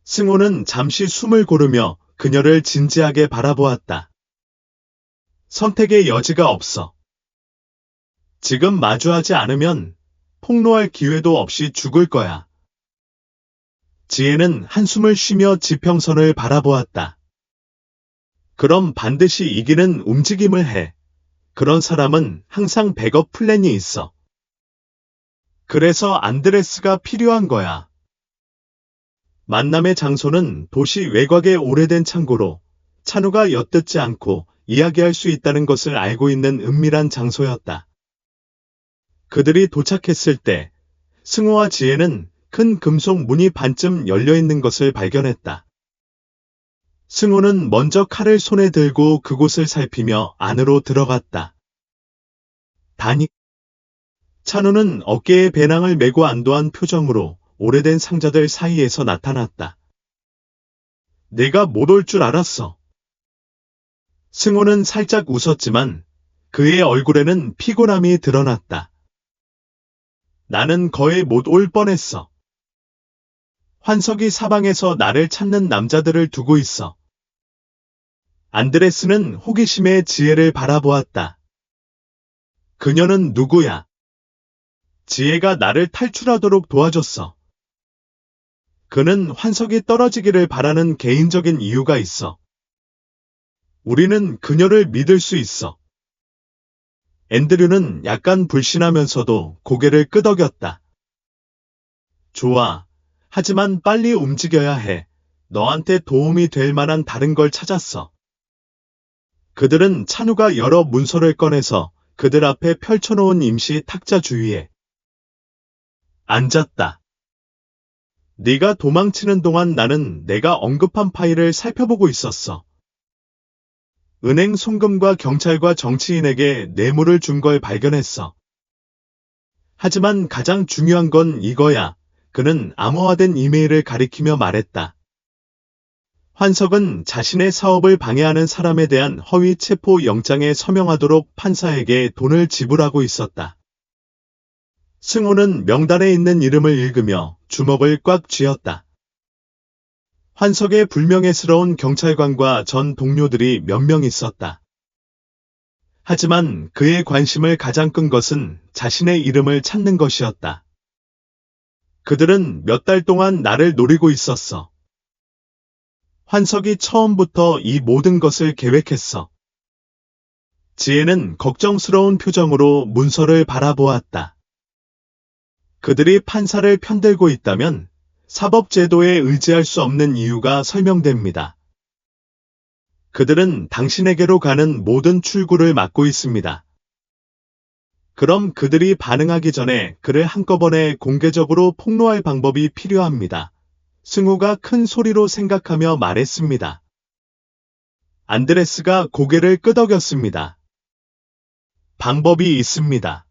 승호는 잠시 숨을 고르며 그녀를 진지하게 바라보았다. 선택의 여지가 없어. 지금 마주하지 않으면 폭로할 기회도 없이 죽을 거야. 지혜는 한숨을 쉬며 지평선을 바라보았다. 그럼 반드시 이기는 움직임을 해. 그런 사람은 항상 백업 플랜이 있어. 그래서 안드레스가 필요한 거야. 만남의 장소는 도시 외곽의 오래된 창고로 찬우가 엿듣지 않고 이야기할 수 있다는 것을 알고 있는 은밀한 장소였다. 그들이 도착했을 때 승호와 지혜는 큰 금속 문이 반쯤 열려있는 것을 발견했다. 승호는 먼저 칼을 손에 들고 그곳을 살피며 안으로 들어갔다. 다니. 찬우는 어깨에 배낭을 메고 안도한 표정으로 오래된 상자들 사이에서 나타났다. 내가 못 올 줄 알았어. 승호는 살짝 웃었지만 그의 얼굴에는 피곤함이 드러났다. 나는 거의 못 올 뻔했어. 환석이 사방에서 나를 찾는 남자들을 두고 있어. 안드레스는 호기심에 지혜를 바라보았다. 그녀는 누구야? 지혜가 나를 탈출하도록 도와줬어. 그는 환석이 떨어지기를 바라는 개인적인 이유가 있어. 우리는 그녀를 믿을 수 있어. 앤드류는 약간 불신하면서도 고개를 끄덕였다. 좋아. 하지만 빨리 움직여야 해. 너한테 도움이 될 만한 다른 걸 찾았어. 그들은 찬우가 여러 문서를 꺼내서 그들 앞에 펼쳐놓은 임시 탁자 주위에 앉았다. 네가 도망치는 동안 나는 내가 언급한 파일을 살펴보고 있었어. 은행 송금과 경찰과 정치인에게 뇌물을 준 걸 발견했어. 하지만 가장 중요한 건 이거야. 그는 암호화된 이메일을 가리키며 말했다. 환석은 자신의 사업을 방해하는 사람에 대한 허위 체포 영장에 서명하도록 판사에게 돈을 지불하고 있었다. 승호는 명단에 있는 이름을 읽으며 주먹을 꽉 쥐었다. 환석의 불명예스러운 경찰관과 전 동료들이 몇 명 있었다. 하지만 그의 관심을 가장 끈 것은 자신의 이름을 찾는 것이었다. 그들은 몇 달 동안 나를 노리고 있었어. 환석이 처음부터 이 모든 것을 계획했어. 지혜는 걱정스러운 표정으로 문서를 바라보았다. 그들이 판사를 편들고 있다면 사법제도에 의지할 수 없는 이유가 설명됩니다. 그들은 당신에게로 가는 모든 출구를 막고 있습니다. 그럼 그들이 반응하기 전에 그를 한꺼번에 공개적으로 폭로할 방법이 필요합니다. 승호가 큰 소리로 생각하며 말했습니다. 안드레스가 고개를 끄덕였습니다. 방법이 있습니다.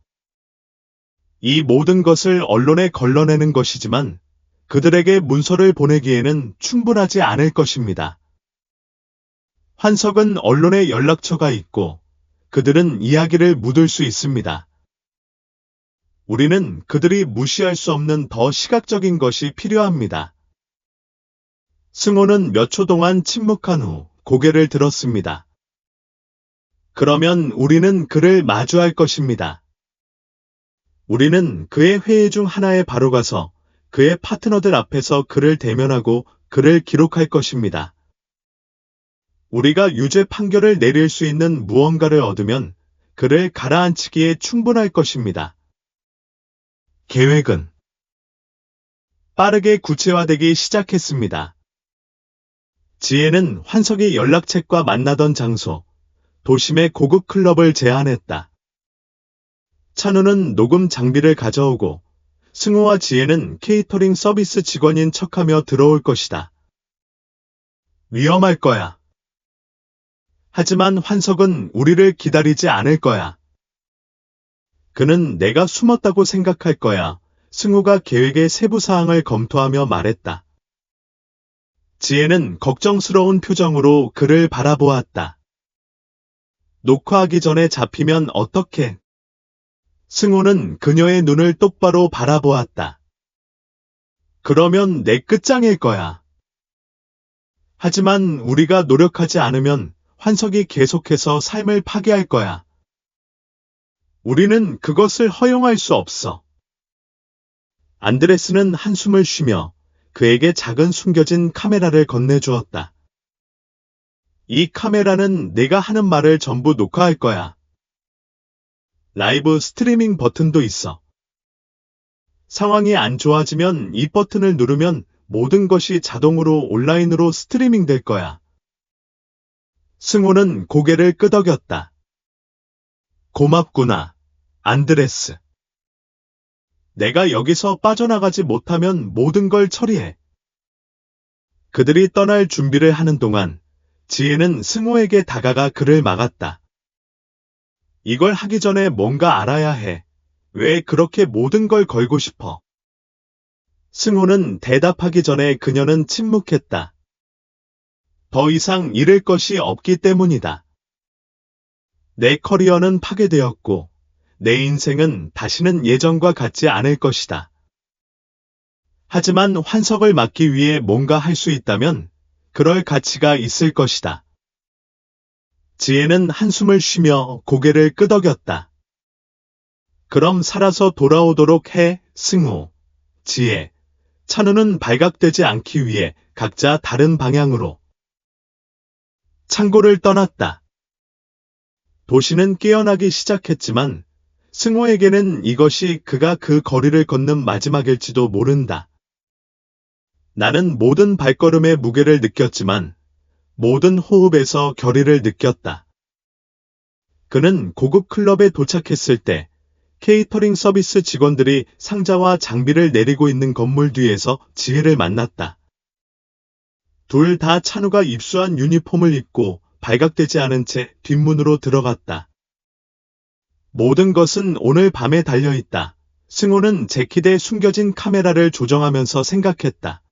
이 모든 것을 언론에 걸러내는 것이지만 그들에게 문서를 보내기에는 충분하지 않을 것입니다. 환석은 언론에 연락처가 있고 그들은 이야기를 묻을 수 있습니다. 우리는 그들이 무시할 수 없는 더 시각적인 것이 필요합니다. 승호는 몇 초 동안 침묵한 후 고개를 들었습니다. 그러면 우리는 그를 마주할 것입니다. 우리는 그의 회의 중 하나에 바로 가서 그의 파트너들 앞에서 그를 대면하고 그를 기록할 것입니다. 우리가 유죄 판결을 내릴 수 있는 무언가를 얻으면 그를 가라앉히기에 충분할 것입니다. 계획은 빠르게 구체화되기 시작했습니다. 지혜는 환석의 연락책과 만나던 장소, 도심의 고급 클럽을 제안했다. 찬우는 녹음 장비를 가져오고 승호와 지혜는 케이터링 서비스 직원인 척하며 들어올 것이다. 위험할 거야. 하지만 환석은 우리를 기다리지 않을 거야. 그는 내가 숨었다고 생각할 거야. 승호가 계획의 세부 사항을 검토하며 말했다. 지혜는 걱정스러운 표정으로 그를 바라보았다. 녹화하기 전에 잡히면 어떡해? 승호는 그녀의 눈을 똑바로 바라보았다. 그러면 내 끝장일 거야. 하지만 우리가 노력하지 않으면 환석이 계속해서 삶을 파괴할 거야. 우리는 그것을 허용할 수 없어. 안드레스는 한숨을 쉬며 그에게 작은 숨겨진 카메라를 건네주었다. 이 카메라는 내가 하는 말을 전부 녹화할 거야. 라이브 스트리밍 버튼도 있어. 상황이 안 좋아지면 이 버튼을 누르면 모든 것이 자동으로 온라인으로 스트리밍 될 거야. 승호는 고개를 끄덕였다. 고맙구나, 안드레스. 내가 여기서 빠져나가지 못하면 모든 걸 처리해. 그들이 떠날 준비를 하는 동안 지혜는 승호에게 다가가 그를 막았다. 이걸 하기 전에 뭔가 알아야 해. 왜 그렇게 모든 걸 걸고 싶어? 승호는 대답하기 전에 그녀는 침묵했다. 더 이상 잃을 것이 없기 때문이다. 내 커리어는 파괴되었고, 내 인생은 다시는 예전과 같지 않을 것이다. 하지만 환석을 막기 위해 뭔가 할 수 있다면 그럴 가치가 있을 것이다. 지혜는 한숨을 쉬며 고개를 끄덕였다. 그럼 살아서 돌아오도록 해, 승호. 지혜. 찬우는 발각되지 않기 위해 각자 다른 방향으로 창고를 떠났다. 도시는 깨어나기 시작했지만 승호에게는 이것이 그가 그 거리를 걷는 마지막일지도 모른다. 나는 모든 발걸음의 무게를 느꼈지만 모든 호흡에서 결의를 느꼈다. 그는 고급 클럽에 도착했을 때 케이터링 서비스 직원들이 상자와 장비를 내리고 있는 건물 뒤에서 지혜를 만났다. 둘 다 찬우가 입수한 유니폼을 입고 발각되지 않은 채 뒷문으로 들어갔다. 모든 것은 오늘 밤에 달려있다. 승호는 재킷에 숨겨진 카메라를 조정하면서 생각했다.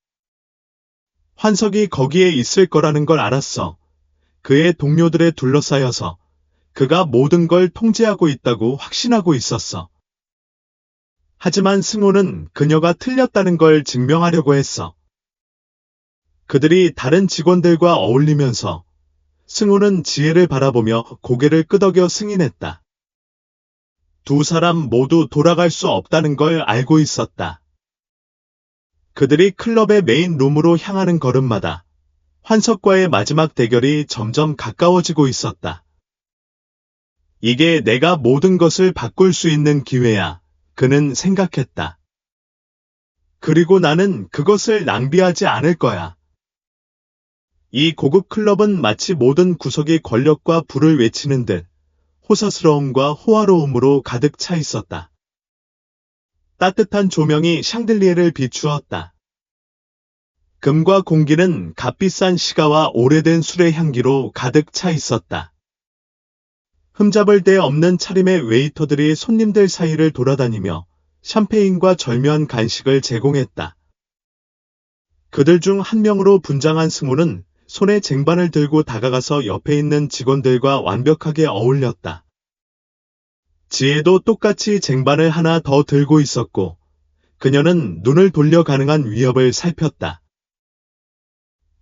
환석이 거기에 있을 거라는 걸 알았어. 그의 동료들에 둘러싸여서 그가 모든 걸 통제하고 있다고 확신하고 있었어. 하지만 승호는 그녀가 틀렸다는 걸 증명하려고 했어. 그들이 다른 직원들과 어울리면서 승호는 지혜를 바라보며 고개를 끄덕여 승인했다. 두 사람 모두 돌아갈 수 없다는 걸 알고 있었다. 그들이 클럽의 메인 룸으로 향하는 걸음마다 환석과의 마지막 대결이 점점 가까워지고 있었다. 이게 내가 모든 것을 바꿀 수 있는 기회야. 그는 생각했다. 그리고 나는 그것을 낭비하지 않을 거야. 이 고급 클럽은 마치 모든 구석이 권력과 부를 외치는 듯 호사스러움과 호화로움으로 가득 차 있었다. 따뜻한 조명이 샹들리에를 비추었다. 금과 공기는 값비싼 시가와 오래된 술의 향기로 가득 차 있었다. 흠잡을 데 없는 차림의 웨이터들이 손님들 사이를 돌아다니며 샴페인과 절묘한 간식을 제공했다. 그들 중 한 명으로 분장한 승호는 손에 쟁반을 들고 다가가서 옆에 있는 직원들과 완벽하게 어울렸다. 지혜도 똑같이 쟁반을 하나 더 들고 있었고 그녀는 눈을 돌려 가능한 위협을 살폈다.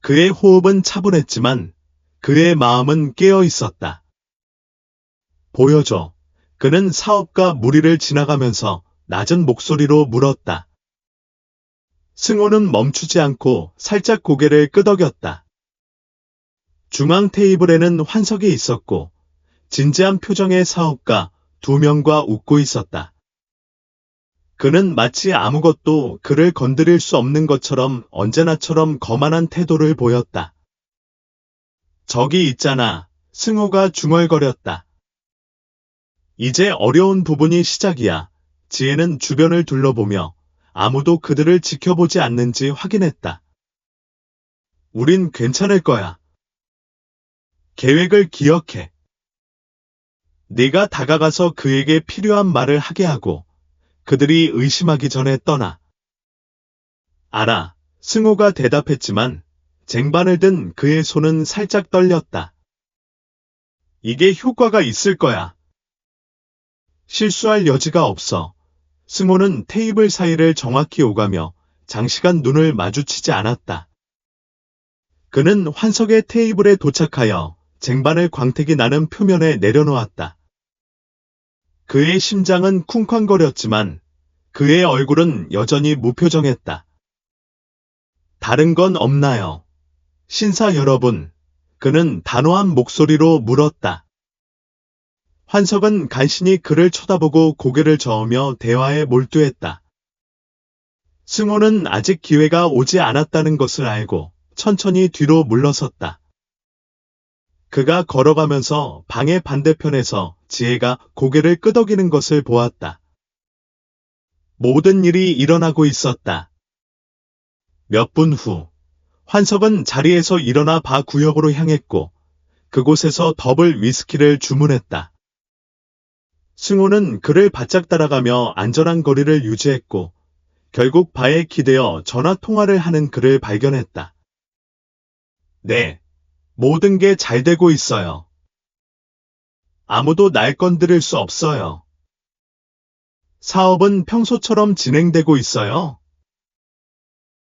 그의 호흡은 차분했지만 그의 마음은 깨어 있었다. 보여줘. 그는 사업가 무리를 지나가면서 낮은 목소리로 물었다. 승호는 멈추지 않고 살짝 고개를 끄덕였다. 중앙 테이블에는 환석이 있었고 진지한 표정의 사업가 2명과 웃고 있었다. 그는 마치 아무것도 그를 건드릴 수 없는 것처럼 언제나처럼 거만한 태도를 보였다. 저기 있잖아. 승호가 중얼거렸다. 이제 어려운 부분이 시작이야. 지혜는 주변을 둘러보며 아무도 그들을 지켜보지 않는지 확인했다. 우린 괜찮을 거야. 계획을 기억해. 네가 다가가서 그에게 필요한 말을 하게 하고 그들이 의심하기 전에 떠나. 알아. 승호가 대답했지만 쟁반을 든 그의 손은 살짝 떨렸다. 이게 효과가 있을 거야. 실수할 여지가 없어. 승호는 테이블 사이를 정확히 오가며 장시간 눈을 마주치지 않았다. 그는 환석의 테이블에 도착하여 쟁반을 광택이 나는 표면에 내려놓았다. 그의 심장은 쿵쾅거렸지만 그의 얼굴은 여전히 무표정했다. 다른 건 없나요? 신사 여러분, 그는 단호한 목소리로 물었다. 환석은 간신히 그를 쳐다보고 고개를 저으며 대화에 몰두했다. 승호는 아직 기회가 오지 않았다는 것을 알고 천천히 뒤로 물러섰다. 그가 걸어가면서 방의 반대편에서 지혜가 고개를 끄덕이는 것을 보았다. 모든 일이 일어나고 있었다. 몇 분 후, 환석은 자리에서 일어나 바 구역으로 향했고 그곳에서 더블 위스키를 주문했다. 승호는 그를 바짝 따라가며 안전한 거리를 유지했고 결국 바에 기대어 전화 통화를 하는 그를 발견했다. 네, 모든 게 잘 되고 있어요. 아무도 날 건드릴 수 없어요. 사업은 평소처럼 진행되고 있어요.